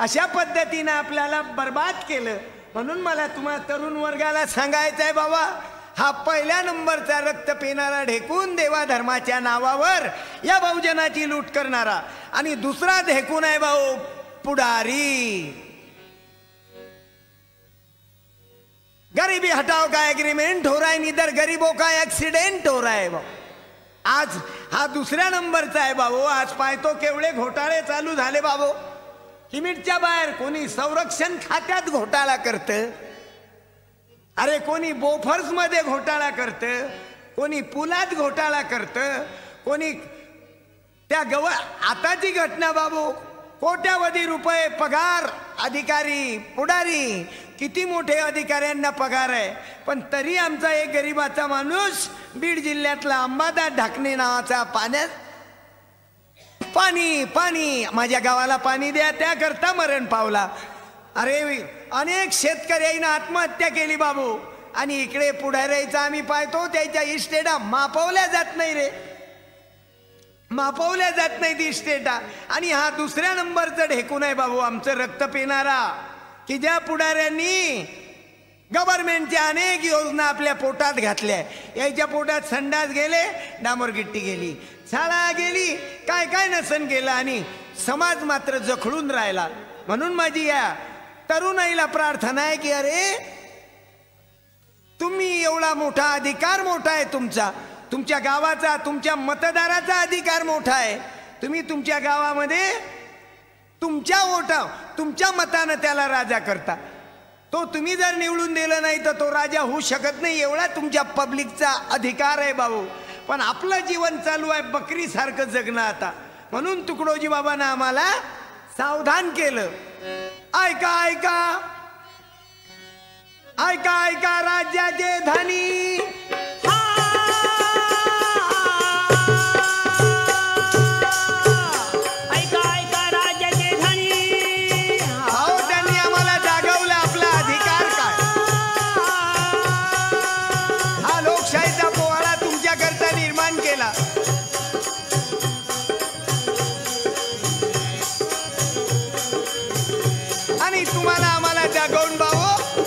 अशा पद्धतीने आपल्याला बर्बाद केलं. म्हणून मला तुम्हा तरुण वर्गाला सांगायचं आहे बाबा, हा पहिल्या नंबरचा रक्त पिणारा ढेकून देवा धर्माच्या नावावर या बहुजनाची लूट करणारा, आणि दुसरा ढेकून आहे भाऊ पुढारी. गरीबी हटाओ का एग्रीमेंट हो रहा है, निधर गरीबों का एक्सीडेंट हो रहा है भाऊ. आज हा दुसऱ्या नंबरचा आहे बाबू. आज पाहतो केवढे घोटाळे चालू झाले बाबू. लिमिटच्या बाहेर कोणी संरक्षण खात्यात घोटाळा करतं, अरे कोणी बोफर्स मध्ये घोटाळा करतं, कोणी पुलात घोटाळा करतं, कोणी त्या आताची घटना बाबू, कोट्यावधी रुपये पगार अधिकारी पुढारी, किती मोठे अधिकाऱ्यांना पगार आहे, पण तरी आमचा एक गरीबाचा माणूस बीड जिल्ह्यातला अंबादास ढाकणे नावाचा पाण्यात पाणी पाणी माझ्या गावाला पाणी द्या त्याकरता मरण पावला. अरे अनेक शेतकऱ्यांना आत्महत्या केली बाबू. आणि इकडे पुढाऱ्याचा आम्ही पाहतो त्याच्या इस्टेटा मापवल्या जात नाही रे, मापवल्या जात नाही ती इस्टेटा. आणि हा दुसऱ्या नंबरचं ढेकून आहे बाबू आमचं रक्त पिणारा, की ज्या पुढाऱ्यांनी गव्हर्नमेंटच्या अनेक योजना आपल्या पोटात घातल्या. याच्या पोटात संडास गेले, डांबरगिट्टी गेली, शाळा गेली, काय काय नसन केलं, आणि समाज मात्र जखडून राहिला. म्हणून माझी या तरुणाईला प्रार्थना आहे की अरे तुम्ही एवढा मोठा अधिकार मोठा आहे तुमचा, तुमच्या गावाचा, तुमच्या मतदाराचा अधिकार मोठा आहे. तुम्ही तुमच्या गावामध्ये तुमच्या वोटा तुमच्या मतानं त्याला राजा करता. तो तुम्ही जर निवडून दिलं नाही तर तो राजा होऊ शकत नाही, एवढा तुमच्या पब्लिकचा अधिकार आहे भाऊ. पण आपलं जीवन चालू आहे बकरी सारखं जगणं आता. म्हणून तुकडोजी बाबांना आम्हाला सावधान केलं. ऐका ऐका ऐका ऐका राज्याचे धनी, आणि तुम्हाला आम्हाला जागवून भाऊ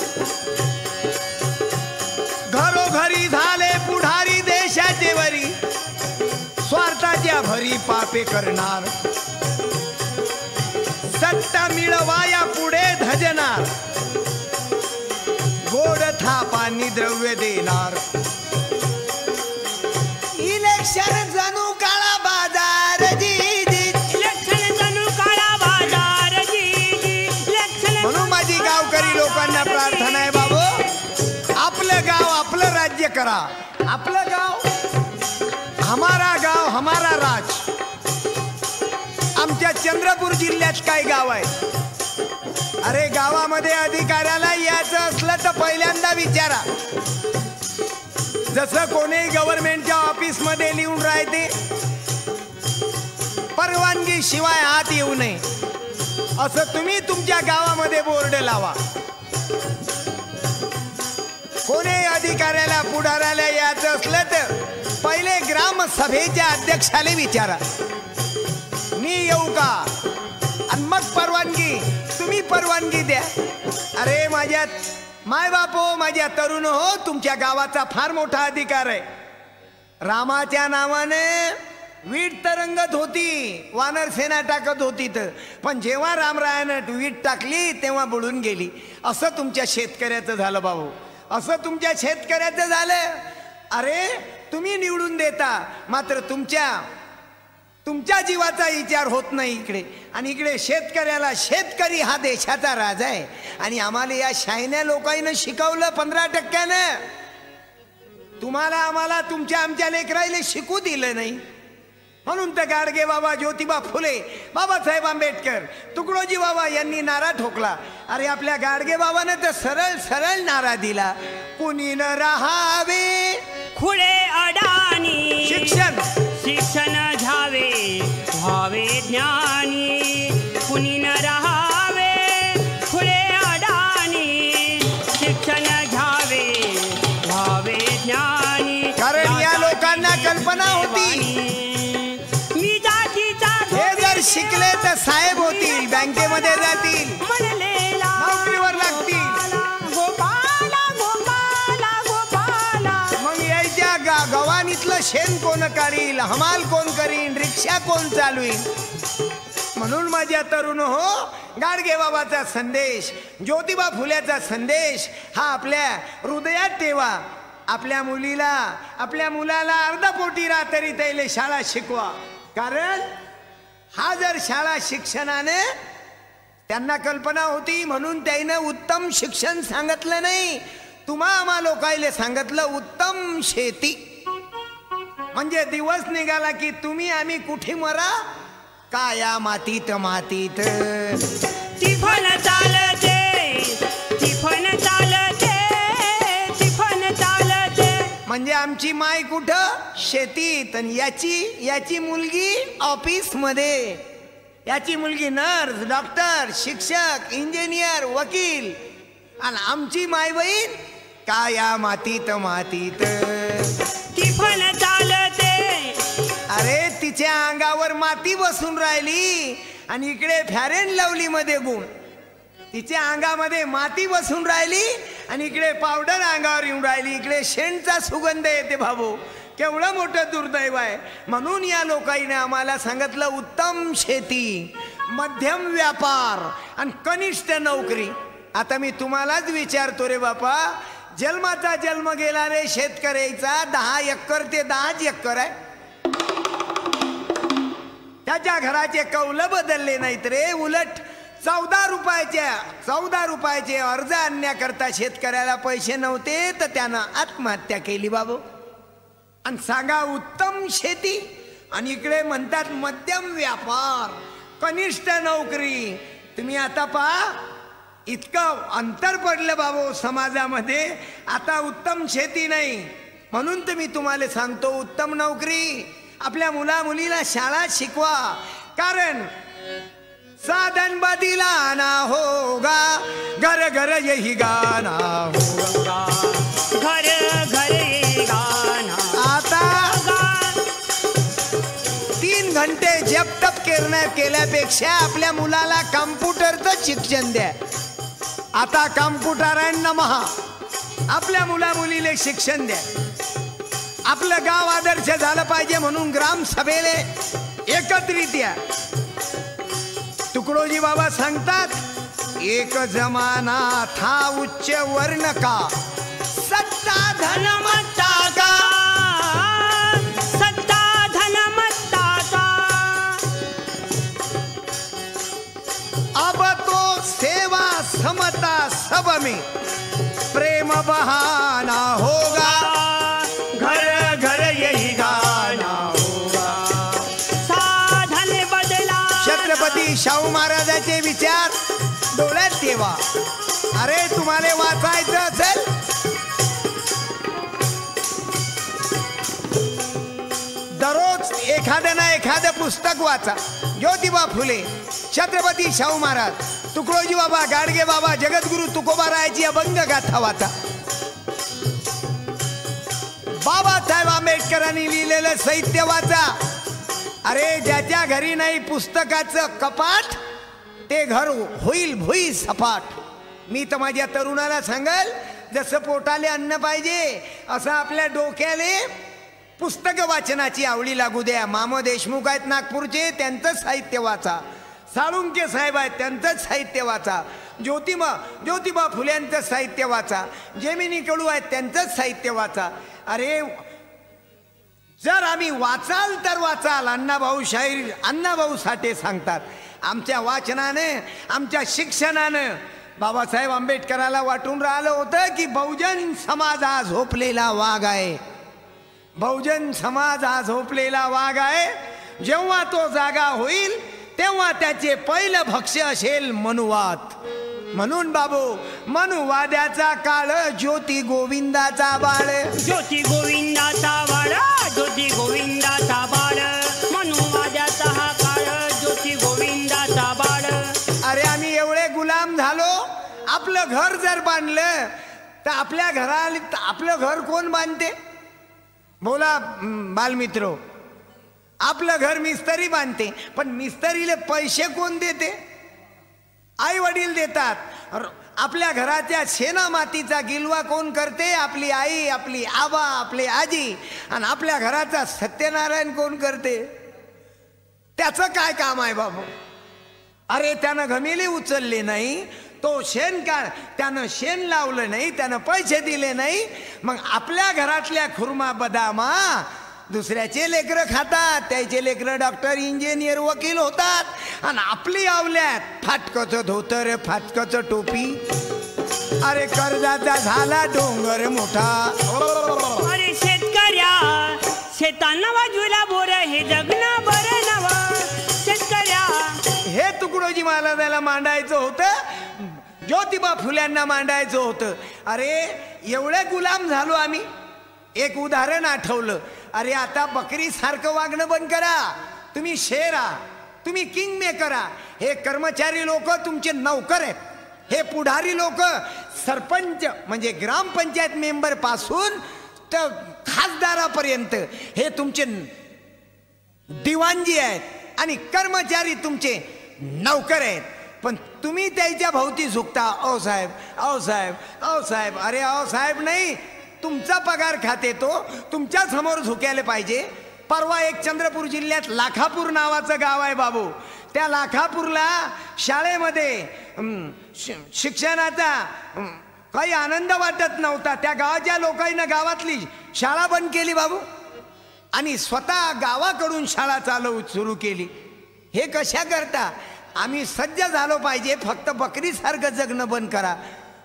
घरोघरी झाले पुढारी देशाचे वरी, स्वार्थाच्या भरी पापे करणार, सत्ता मिळवाया पुढे धजणार, गोड थापांनी द्रव्य देणार. इलेक्शन जणू काळा बाजार जी, गावकरी लोकांना प्रार्थना आहे बाबू, आपलं गाव आपलं राज्य करा. आपलं गाव हमारा राज. आमच्या चंद्रपूर जिल्ह्यात काय गाव आहे, अरे गावामध्ये अधिकाऱ्याला यायचं असलं तर पहिल्यांदा विचारा. जसं कोणी गव्हर्नमेंटच्या ऑफिस मध्ये लिहून राहते परवानगी शिवाय आत येऊ नये, असं तुम्ही तुमच्या गावामध्ये बोर्ड लावा. कोणी अधिकाऱ्याला पुढाऱ्याला यायचं असलं तर पहिले ग्रामसभेच्या अध्यक्षाला विचारा मी येऊ का, आणि मग परवानगी तुम्ही परवानगी द्या. अरे माझ्या माय बापो, माझ्या तरुण हो, तुमच्या गावाचा फार मोठा अधिकार आहे. रामाच्या नावाने वीट तरंगत होती, वानर सेना टाकत होती, तर पण जेव्हा रामरायानं वीट टाकली तेव्हा बुडून गेली. असं तुमच्या शेतकऱ्याचं झालं भाऊ, असं तुमच्या शेतकऱ्याचं झालं. अरे तुम्ही निवडून देता मात्र तुमच्या जीवाचा विचार होत नाही इकडे. आणि इकडे शेतकऱ्याला, शेतकरी हा देशाचा राजा आहे. आणि आम्हाला या शायन्या लोकांनी शिकवलं 15%. तुम्हाला आम्हाला तुमच्या आमच्या लेकराईला शिकू दिलं नाही. म्हणून तर गाडगे बाबा, ज्योतिबा फुले, बाबासाहेब आंबेडकर, तुकडोजी बाबा यांनी नारा ठोकला. अरे आपल्या गाडगे बाबानं तर सरळ सरळ नारा दिला, कुणी न राहावे खुले अडाणी, शिक्षण शिक्षण घ्यावे व्हावे ज्ञानी. कुणी न राहावे खुले अडाणी, शिक्षण घ्यावे व्हावे ज्ञानी. कारण या लोकांना कल्पना होती मी जातीचा हे जर शिकले तर साहेब होतील, बँकेमध्ये जातील, म्हणलेला नोकरीवर लागतील. गोपाला गोपाला गोपाला. मग यायच्या गव्हाणीतलं शेण कोण काढील, हमाल कोण करीन, रिक्षा कोण चालवीन. म्हणून माझ्या तरुण हो, गाडगे बाबाचा संदेश, ज्योतिबा फुल्याचा संदेश हा आपल्या हृदयात ठेवा. आपल्या मुलीला, आपल्या मुलाला अर्धा पोटी तरी त्याला शाळा शिकवा. कारण हा जर शाळा शिक्षणाने, त्यांना कल्पना होती म्हणून त्यानं उत्तम शिक्षण सांगितलं नाही, तुम्हा आम्हा लोकायले सांगितलं उत्तम शेती. म्हणजे दिवस निघाला की तुम्ही आम्ही कुठे मरा, काया मातीत मातीत. टिफन चालते, टिफन चालते, टिफन चालते. म्हणजे आमची माय कुठं, शेतीत. आणि याची मुलगी ऑफिस मध्ये, याची मुलगी नर्स, डॉक्टर, शिक्षक, इंजिनियर, वकील. आणि आमची माय बहीण काया मातीत मातीत. टिफन चालते. अरे तिच्या अंगावर माती बसून राहिली आणि इकडे फॅर अँड लवली मध्ये गुण. तिच्या अंगामध्ये माती बसून राहिली आणि इकडे पावडर अंगावर येऊन राहिली, इकडे शेणचा सुगंध येते. भाऊ केवढं मोठं दुर्दैव आहे. म्हणून या लोकांनी आम्हाला सांगितलं उत्तम शेती, मध्यम व्यापार आणि कनिष्ठ नोकरी. आता मी तुम्हालाच विचारतो रे बापा, जन्माचा जन्म गेला रे शेतकऱ्याचा 10 एकर ते 10 एकर आहे. त्याच्या घराचे कौल बदलले नाहीत रे, उलट 14 रुपयाचे अर्ज आणण्याकरता शेतकऱ्याला पैसे नव्हते तर त्यानं आत्महत्या केली बाबू. आणि सांगा उत्तम शेती, आणि इकडे म्हणतात मध्यम व्यापार, कनिष्ठ नोकरी. तुम्ही आता पहा इतकं अंतर पडलं बाबू समाजामध्ये. आता उत्तम शेती नाही, म्हणून तर मी तुम्हाला सांगतो उत्तम नोकरी. आपल्या मुला मुलीला शाळा शिकवा. कारण साधन बदलाना होगा, घर घर यही गाना होगा, घर घर ये गाना. आता 3 घंटे जप तप केल्यापेक्षा आपल्या मुलाला कम्प्युटरचं शिक्षण द्या. आता कम्प्युटरांना महा आपल्या मुला मुलीला शिक्षण द्या. आपलं गाव आदर्श झालं पाहिजे म्हणून ग्राम सभेले एकत्रित या. तुकडोजी बाबा सांगतात, एक जमाना था उच्च वर्ण का, सत्ता धनमत्ता का, सत्ता धनमत्ता का. अब तो सेवा समता सब में प्रेम बहाना होगा, घर घर यही गाना होगा. साधन बदला. छत्रपती शाहू महाराजांचे विचार डोळ्यात ठेवा. अरे तुम्हाला वाचायचं असेल दररोज एखादं ना एखादं पुस्तक वाचा. ज्योतिबा फुले, छत्रपती शाहू महाराज, तुकडोजी बाबा, गाडगे बाबा, जगद्गुरु तुकोबारायाची अभंग गाथा वाचा. बाबासाहेब आंबेडकरांनी लिहिलेलं साहित्य वाचा. अरे ज्याच्या घरी नाही पुस्तकाचं कपाट ते घर होईल भुई सपाट. मी तर माझ्या तरुणाला सांगल, जसं पोटाले अन्न पाहिजे असं आपल्या डोक्याले पुस्तक वाचनाची आवडी लागू द्या. मामा देशमुख आहेत नागपूरचे, त्यांचं साहित्य वाचा. साळुंके साहेब आहेत, त्यांचंच साहित्य वाचा. ज्योतिबा फुल्यांचं साहित्य वाचा. जेमिनी कडू आहेत, त्यांचंच साहित्य वाचा. अरे जर आम्ही वाचाल तर वाचाल. अण्णाभाऊ शाहीर, अण्णाभाऊ साठे सांगतात, आमच्या वाचनाने, आमच्या शिक्षणानं बाबासाहेब आंबेडकराला वाटून राहिलं होतं की बहुजन समाज हा झोपलेला वाघ आहे. बहुजन समाज हा झोपलेला वाघ आहे. जेव्हा तो जागा होईल तेव्हा त्याचे पहिलं भक्ष्य असेल मनुवाद. म्हणून बाबू मनुवाद्याचा काळ ज्योती गोविंदाचा बाळ. ज्योती गोविंदाचा बाळ, ज्योती गोविंदाचा बाळ, मनुवाद्याचा हा काळ ज्योती गोविंदाचा बाळ. अरे आम्ही एवढे गुलाम झालो. आपलं घर जर बांधलं तर आपल्या आपलं घर कोण बांधते? बोला बालमित्र. आपलं घर मिस्त्री बांधते, पण मिस्त्रीले पैसे कोण देते? आई वडील देतात. आपल्या घराच्या शेणा मातीचा गिलवा कोण करते? आपली आई, आपली आबा, आपली आजी. आणि आपल्या घराचा सत्यनारायण कोण करते? त्याचं काय काम आहे बाबू? अरे त्यानं घमेले उचलले नाही, तो शेण त्यानं शेण लावलं नाही, त्यानं पैसे दिले नाही. मग आपल्या घरातल्या खुर्मा बदामा दुसऱ्याचे लेकरं खातात. त्याचे लेकरं डॉक्टर, इंजिनियर, वकील होतात. आणि आपली आवल्यात फाटकचं धोतर, फाटकचं टोपी. अरे कर्जाचा झाला डोंगर मोठा. अरे शेतकऱ्या शेतांना बाजूला बोर, हे जगणं बरं नव. शेतकऱ्या हे तुकडोजी महाराजाला मांडायचं होतं, ज्योतिबा फुल्यांना मांडायचं होतं. अरे एवढे गुलाम झालो आम्ही. एक उदाहरण आठवलं. अरे आता बकरी सारखं वागणं बंद करा. तुम्ही शेर आहात, तुम्ही किंग मेकर आहात. हे कर्मचारी लोक तुमचे नौकर आहेत. हे पुढारी लोक सरपंच म्हणजे ग्रामपंचायत मेंबर पासून तर खासदारापर्यंत हे तुमचे दिवाणजी आहेत. आणि कर्मचारी तुमचे नौकर आहेत. पण तुम्ही त्याच्या भोवती झुकता. ओ साहेब, ओ साहेब, ओ साहेब. अरे ओ साहेब नाही, तुमचा पगार खाते तो तुमच्या समोर झुकायला पाहिजे. परवा एक चंद्रपूर जिल्ह्यात लाखापूर नावाचं गाव आहे बाबू. त्या लाखापूरला शाळेमध्ये शिक्षणाचा काही आनंद वाटत नव्हता. त्या गावाच्या लोकांनी गावातली शाळा बंद केली बाबू आणि स्वतः गावाकडून शाळा सुरू केली. हे कशा करता? आम्ही सज्ज झालो पाहिजे. फक्त बकरीसारखं जगणं बंद करा.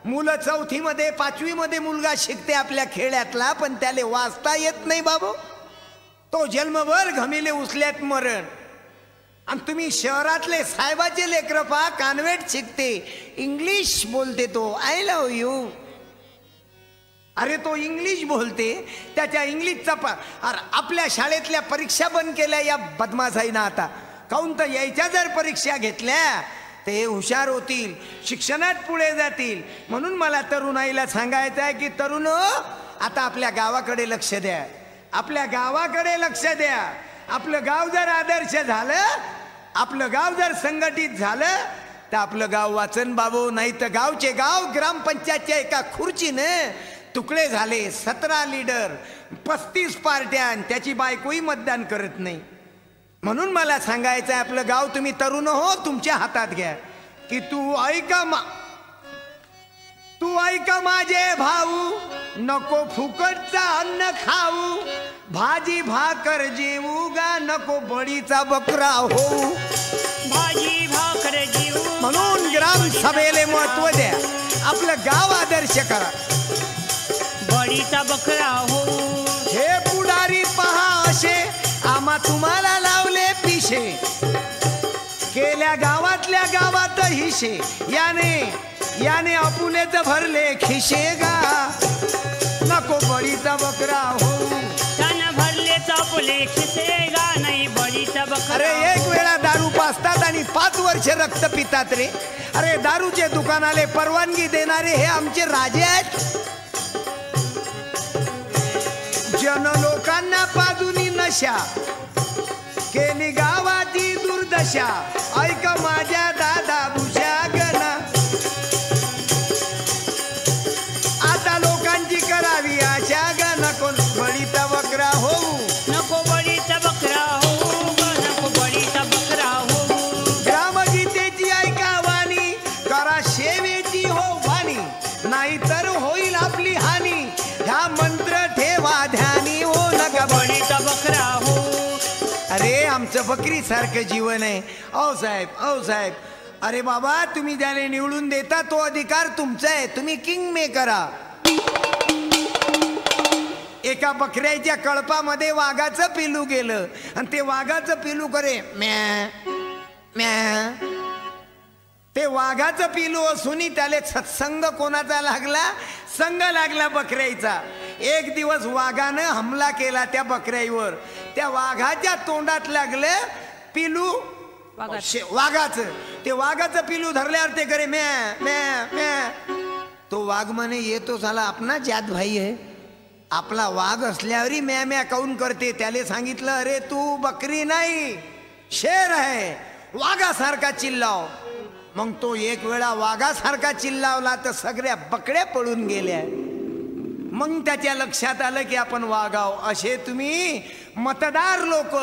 मुलं 4थी मध्ये 5वी मध्ये मुलगा शिकते आपल्या खेड्यातला, पण त्याला वाचता येत नाही बाबू. तो जन्मभर घमेले उचल्यात मरण. आणि तुम्ही शहरातले साहेबाचे लेकरं पहा, कॉन्व्हेंट शिकते, इंग्लिश बोलते तो. I love you. अरे तो इंग्लिश बोलते, त्याच्या इंग्लिशचा आपल्या शाळेतल्या परीक्षा बंद केल्या या बदमाशाईनं. आता काऊन तर यायच्या जर परीक्षा घेतल्या ते हुशार होतील, शिक्षणात पुढे जातील. म्हणून मला तरुणाईला सांगायचं आहे की तरुण आता आपल्या गावाकडे लक्ष द्या. आपल्या गावाकडे लक्ष द्या. आपलं गाव जर आदर्श झालं, आपलं गाव जर संघटित झालं तर आपलं गाव वाचन बाबू. नाही तर गावचे गाव ग्रामपंचायतच्या एका खुर्चीने तुकडे झाले. 17 लीडर, 35 पार्ट्या, त्याची बायकोही मतदान करत नाही. म्हणून मला सांगायचं आहे आपलं गाव तुम्ही तरुण हो तुमच्या हातात घ्या. की तू ऐका माझे भाऊ, नको फुकटचा अन्न खाऊ. भाजी भाकर जेवू गा, नको बळीचा बकरा होऊ. भाजी भाकर जेवू. म्हणून ग्राम सभेला महत्व द्या. आपलं गाव आदर्श करा. बळीचा बकरा होऊ. हे पुढारी पहा असे आम्हा तुम्हाला लावले पिशे. केल्या गावातल्या गावात हिशे. याने अपुलेच भरले खिशे गा. नको बळीचा बकरा होऊ. त्यानं भरले चपले खिसे गा, नाही बळीचा बकरा. अरे एक वेळा दारू पाजतात आणि 5 वर्ष रक्त पितात रे. अरे दारूचे दुकानाले परवानगी देणारे हे आमचे राजे आहेत. जन लोकांना पाजूनी नशा केली गावाची दुर्दशा. ऐक माझ्या दादा भुषा गणा. आता लोकांची करावी आशा ग. नको बळीचा बकरा होऊ. नको बळीचा बकरा होऊ. नको बळीचा बकरा होऊ. ग्रामगीतेची ऐका वाणी, करा सेवेची हो वाणी. नाहीतर होईल आपली हानी. ह्या मंत्र ठेवा ध्यानी. हो नका बळीचा बकरा होऊ. अरे आमचं बकरी सारखं जीवन आहे. ओ साहेब, ओ साहेब. अरे बाबा तुम्ही ज्याने निवडून देता तो अधिकार तुमचा आहे. तुम्ही किंग मेकर आहात. एका बकऱ्याच्या कळपामध्ये वाघाचं पिलू गेलं आणि ते वाघाचं पिलू करे म्या म्या. ते वाघाचं पिलू असूनही त्याला सत्संग कोणाचा लागला? संग लागला बकऱ्याचा. एक दिवस वाघानं हमला केला त्या बकऱ्यावर. त्या वाघाच्या तोंडात लागलं पिलू वाघाचं. ते वाघाचं पिलू धरल्यावर ते करे म्या म्या म्या. तो वाघ म्हणे येतो साला आपला जात भाई आहे, आपला वाघ असल्यावरही म्या म्या काऊन करते. त्याला सांगितलं अरे तू बकरी नाही शेर आहे, वाघासारखा चिल्लाव. मग तो एक वेळा वाघासारखा चिल्लावला तर सगळ्या बकड्या पळून गेल्या. मग त्याच्या लक्षात आलं की आपण वाघाव. असे तुम्ही मतदार लोक,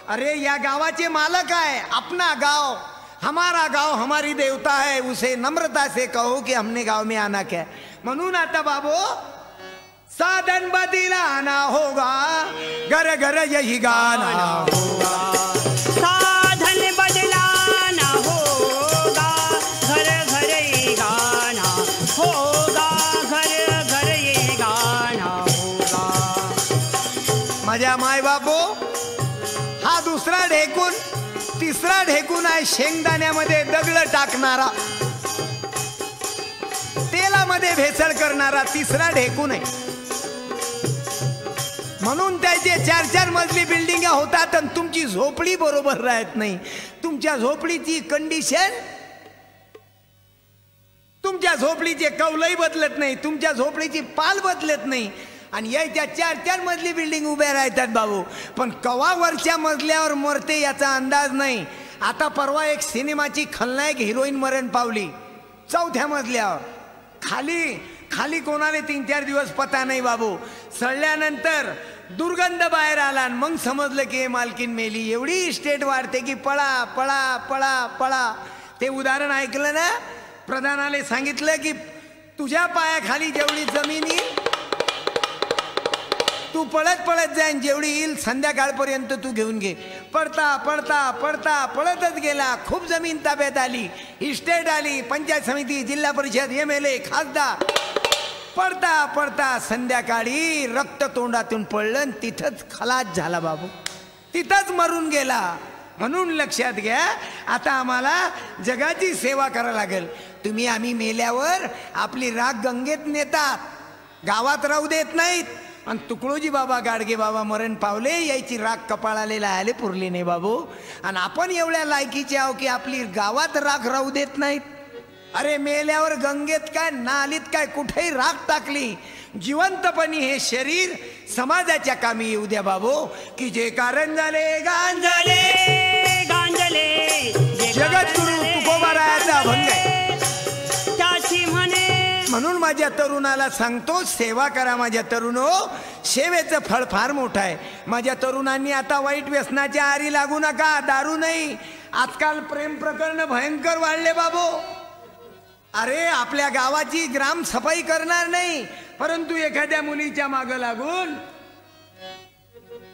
अरे या गावाचे मालक आहे, अपना गांव हमारा गांव हमारी देवता है, उसे नम्रता से कहो कि हमने गांव में आना क्या. म्हणून आता बाबू साधन बदलाना होगा, घर घर यही गाना होगा. साधन बदलाना होगा, घर घर ये गाना होगा, घर घर ये गाना होगा. माझ्या माय बापू, हा दुसरा ढेकून. तिसरा ढेकून आहे शेंगदाण्यामध्ये दगड टाकणारा, तेलामध्ये भेसळ करणारा तिसरा ढेकून आहे. म्हणून त्याचे 4-4 मजली बिल्डिंग होतात आणि तुमची झोपडी बरोबर राहत नाही. तुमच्या झोपडीची कंडिशन, तुमच्या झोपडीचे कौलही बदलत नाही, तुमच्या झोपडीची पाल बदलत नाही. आणि याच्या 4-4 मजली बिल्डिंग उभ्या राहतात बाबू, पण कवा वरच्या मजल्यावर मरते याचा अंदाज नाही. आता परवा एक सिनेमाची खलनायक हिरोईन मरण पावली 4थ्या मजल्यावर. खाली खाली कोणाला 3-4 दिवस पता नाही बाबू. सळल्यानंतर दुर्गंध बाहेर आला आणि मग समजलं की मालकीन मेली. एवढी इस्टेट वाढते की पळा पळा पळा पळा. ते उदाहरण ऐकलं ना, प्रधानाने सांगितलं की तुझ्या पायाखाली जेवढी जमीन येईल तू पळत पळत जाईन, जेवढी येईल संध्याकाळपर्यंत तू घेऊन घे. पडता पडता पडता पळतच गेला. खूप जमीन ताब्यात आली, इस्टेट आली, पंचायत समिती, जिल्हा परिषद, MLA, खासदार. पडता पडता संध्याकाळी रक्त तोंडातून पडलं आणि तिथंच खलास झाला बाबू, तिथंच मरून गेला. म्हणून लक्षात घ्या, आता आम्हाला जगाची सेवा करायला लागेल. तुम्ही आम्ही मेल्यावर आपली राख गंगेत नेतात, गावात राहू देत नाहीत. आणि तुकडोजी बाबा गाडगे बाबा मरण पावले, यायची राख कपाळाले लायले पुरली नाही बाबू. आणि आपण एवढ्या लायकीचे आहो की आपली गावात राख राहू देत नाहीत. अरे मेल्यावर गंगेत काय, नालीत काय, कुठेही राख टाकली. जिवंतपणी हे शरीर समाजाच्या कामी येऊ द्या बाबू. की जे कारण झाले गांजले गांजले जगद्गुरु तुकोबारायाचा अभंग आहे. त्याची म्हणे म्हणून माझ्या तरुणाला सांगतो, सेवा करा माझ्या तरुणो. सेवेचं फळ फार मोठं आहे. माझ्या तरुणांनी आता वाईट व्यसनाच्या आरी लागू नका. दारू नाही, आजकाल प्रेम प्रकरण भयंकर वाढले बाबू. अरे आपल्या गावाची ग्राम सफाई करणार नाही, परंतु एखाद्या मुलीच्या मागं लागून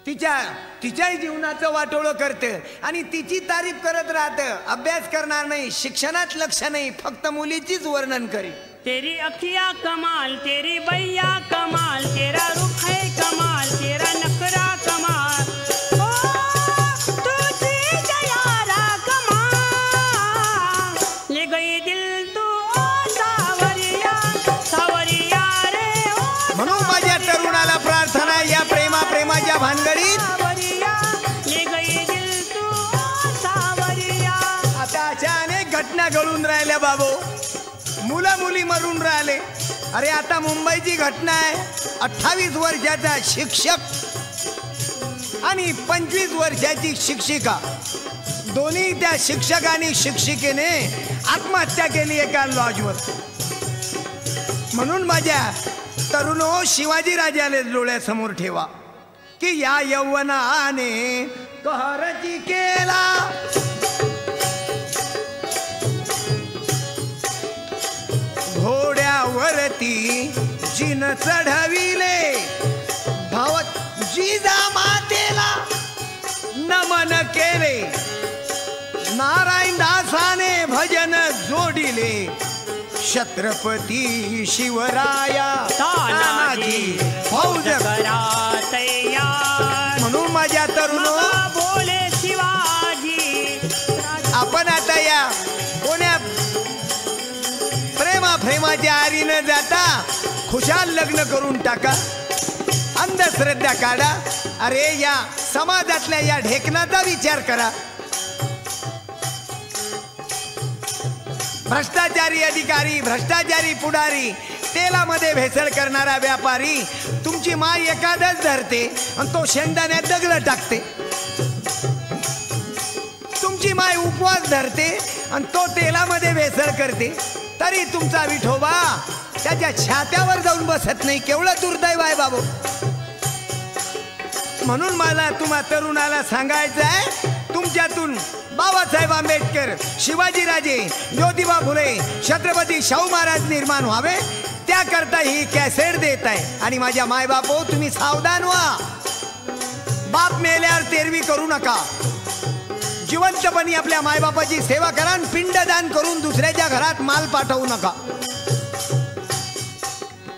तिच्याही जीवनाचं वाटोळं करतं आणि तिची तारीफ करत राहतं. अभ्यास करणार नाही, शिक्षणात लक्ष नाही, फक्त मुलीचीच वर्णन करी. तेरी अखिया कमाल, तेरी बैया कमाल, तेरा रुख है कमाल, तेरा नखरा कमाल, ओ तुझी जयारा कमाल, ले गई दिल तू ओ सावरिया सावरिया रे ओ. म्हणून माझ्या तरुणाला प्रार्थना, या प्रेमाच्या भानगडीत सावरिया ले गई दिल तू ओ सावरिया. आता अशा अनेक घटना घडून राहिल्या बाबू. मुलं मुली मरून राहिले. अरे आता मुंबईची घटना आहे, 28 वर्षाचा शिक्षक आणि 25 वर्षाची शिक्षिका, दोन्ही त्या शिक्षक आणि शिक्षिकेने आत्महत्या केली एका लॉजवर. म्हणून माझ्या तरुणो, शिवाजी राजाला डोळ्यासमोर ठेवा की या यौवनाने कहरची केला. घोड्यावरती जिन चढविले, भाव जिजा मातेला नमन केले. नारायण दासाने भजन जोडिले, छत्रपती शिवराया तानाजी फौज करा तयार. म्हणून माझ्या तरुणो, मग बोले शिवाजी. आपण आता या कोण्या प्रेमाच्या आरी न जाता खुशाल लग्न करून टाका. अंधश्रद्धा काढा. अरे या समाजातल्या या ढेकणाचा विचार करा. भ्रष्टाचारी अधिकारी, भ्रष्टाचारी पुढारी, तेलामध्ये भेसळ करणारा व्यापारी तुमची माय एखादच धरते आणि तो शेंगदाण्यात दगड टाकते. तुमची माय उपवास धरते आणि तो तेलामध्ये भेसळ करते, तरी तुमचा विठोबा त्याच्या छात्यावर जाऊन बसत नाही. केवढं दुर्दैव आहे बाबू. म्हणून मला तुम्हा तरुणाला सांगायचं आहे, तुमच्यातून बाबासाहेब आंबेडकर, शिवाजीराजे, ज्योतिबा फुले, छत्रपती शाहू महाराज निर्माण व्हावे, त्याकरता ही कॅसेट देत आहे. आणि माझ्या मायबापो, तुम्ही सावधान व्हा. बाप मेल्यावर तेरवी करू नका. जिवंतपणी आपल्या मायबापाची सेवा करा आणि पिंडदान करून दुसऱ्याच्या घरात माल पाठवू नका.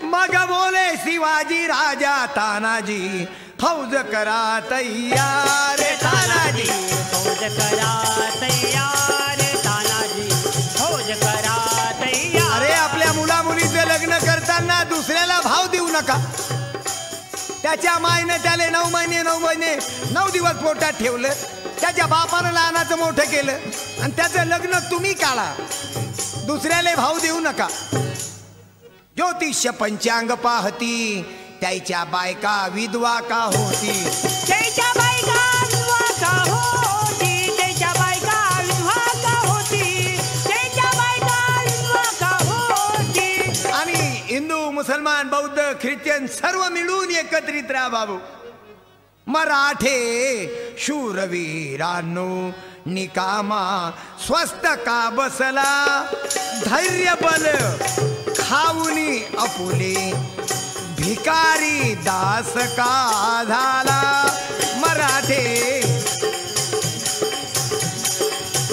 मग बोले शिवाजी राजा तानाजी फौज करा तैयार. तानाजी फौज करा तयार. तानाजी फौज करा तयार. अरे आपल्या मुला मुलीचं लग्न करताना दुसऱ्याला भाव देऊ नका. त्याच्या मायने त्याला 9 महिने 9 दिवस पोटात ठेवलं. त्याच्या बापानं लहानाचं मोठं केलं आणि त्याचं लग्न तुम्ही काढा. दुसऱ्याला भाव देऊ नका. ज्योतिष्य पंचांग पाहती, त्याच्या बायका विधवा का होती. त्याच्या बायका विधवा का होती. त्याच्या बायका विधवा का होती. त्याच्या बायका विधवा का होती. आणि हिंदू, मुसलमान, बौद्ध, ख्रिश्चन सर्व मिळून एकत्रित राहा बाबू. मराठे शूरवीरांनो निकामा स्वस्त का बसला. धैर्य बल खाऊनी अपुले, भिकारी दास का झाला. मराठे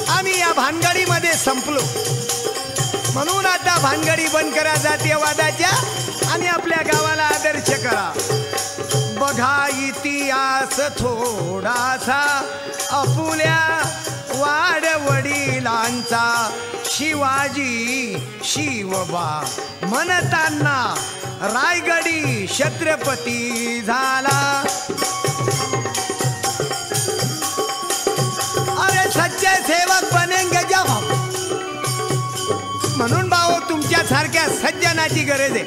आम्ही या भानगडीमध्ये संपलो. म्हणून आता भानगडी बंद करा जातीयवादाच्या आणि आपल्या गावाला आदर्श करा. बघा इतिहास थोडासा अपुल्या वाडवडिलांचा. शिवाजी शिवबा म्हणताना रायगडी छत्रपती झाला. अरे सच्चे सेवक बनेंगे जब हम. म्हणून भाऊ तुमच्या सारख्या सज्जनाची गरज आहे.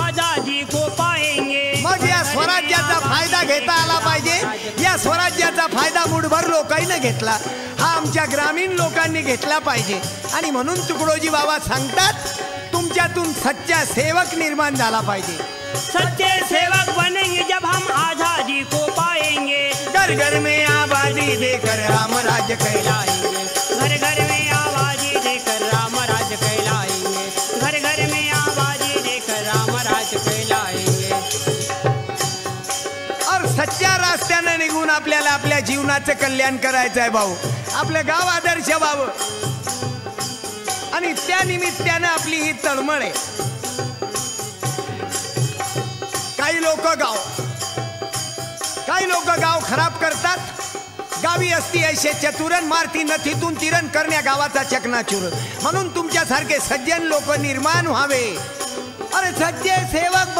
आजादी को पाएंगे. मग या स्वराज्याचा फायदा घेता आला पाहिजे. या स्वराज्याचा फायदा मुठभर लोकांनी घेतला, हा आमच्या ग्रामीण लोकांनी घेतला पाहिजे. आणि म्हणून तुकडोजी बाबा सांगतात, तुमच्यातून सच्चा सेवक निर्माण झाला पाहिजे. सच्चे सेवक बनेंगे जब हम आजादी को पाएंगे. घर घर में आबादी देकर राम राज्य कहलाएंगे. घर घर में आबादी देकर राम राज्य कहलाएंगे. घर घर में आबादी देकर राम राज्य कहलाएंगे. और सच्च्या रस्त्याने निघून आपल्याला आपल्या जीवनाचं कल्याण करायचं आहे भाऊ. आपलं गाव आदर्श व्हावं आणि त्या निमित्तानं आपली ही तळमळ आहे. काही लोक गाव खराब करतात. गावी असती ऐशे चतुरन मारती नथीतून तिरण करण्या गावाचा चकनाचूर. म्हणून तुमच्यासारखे सज्जन लोक निर्माण व्हावे. अरे सज्जे सेवक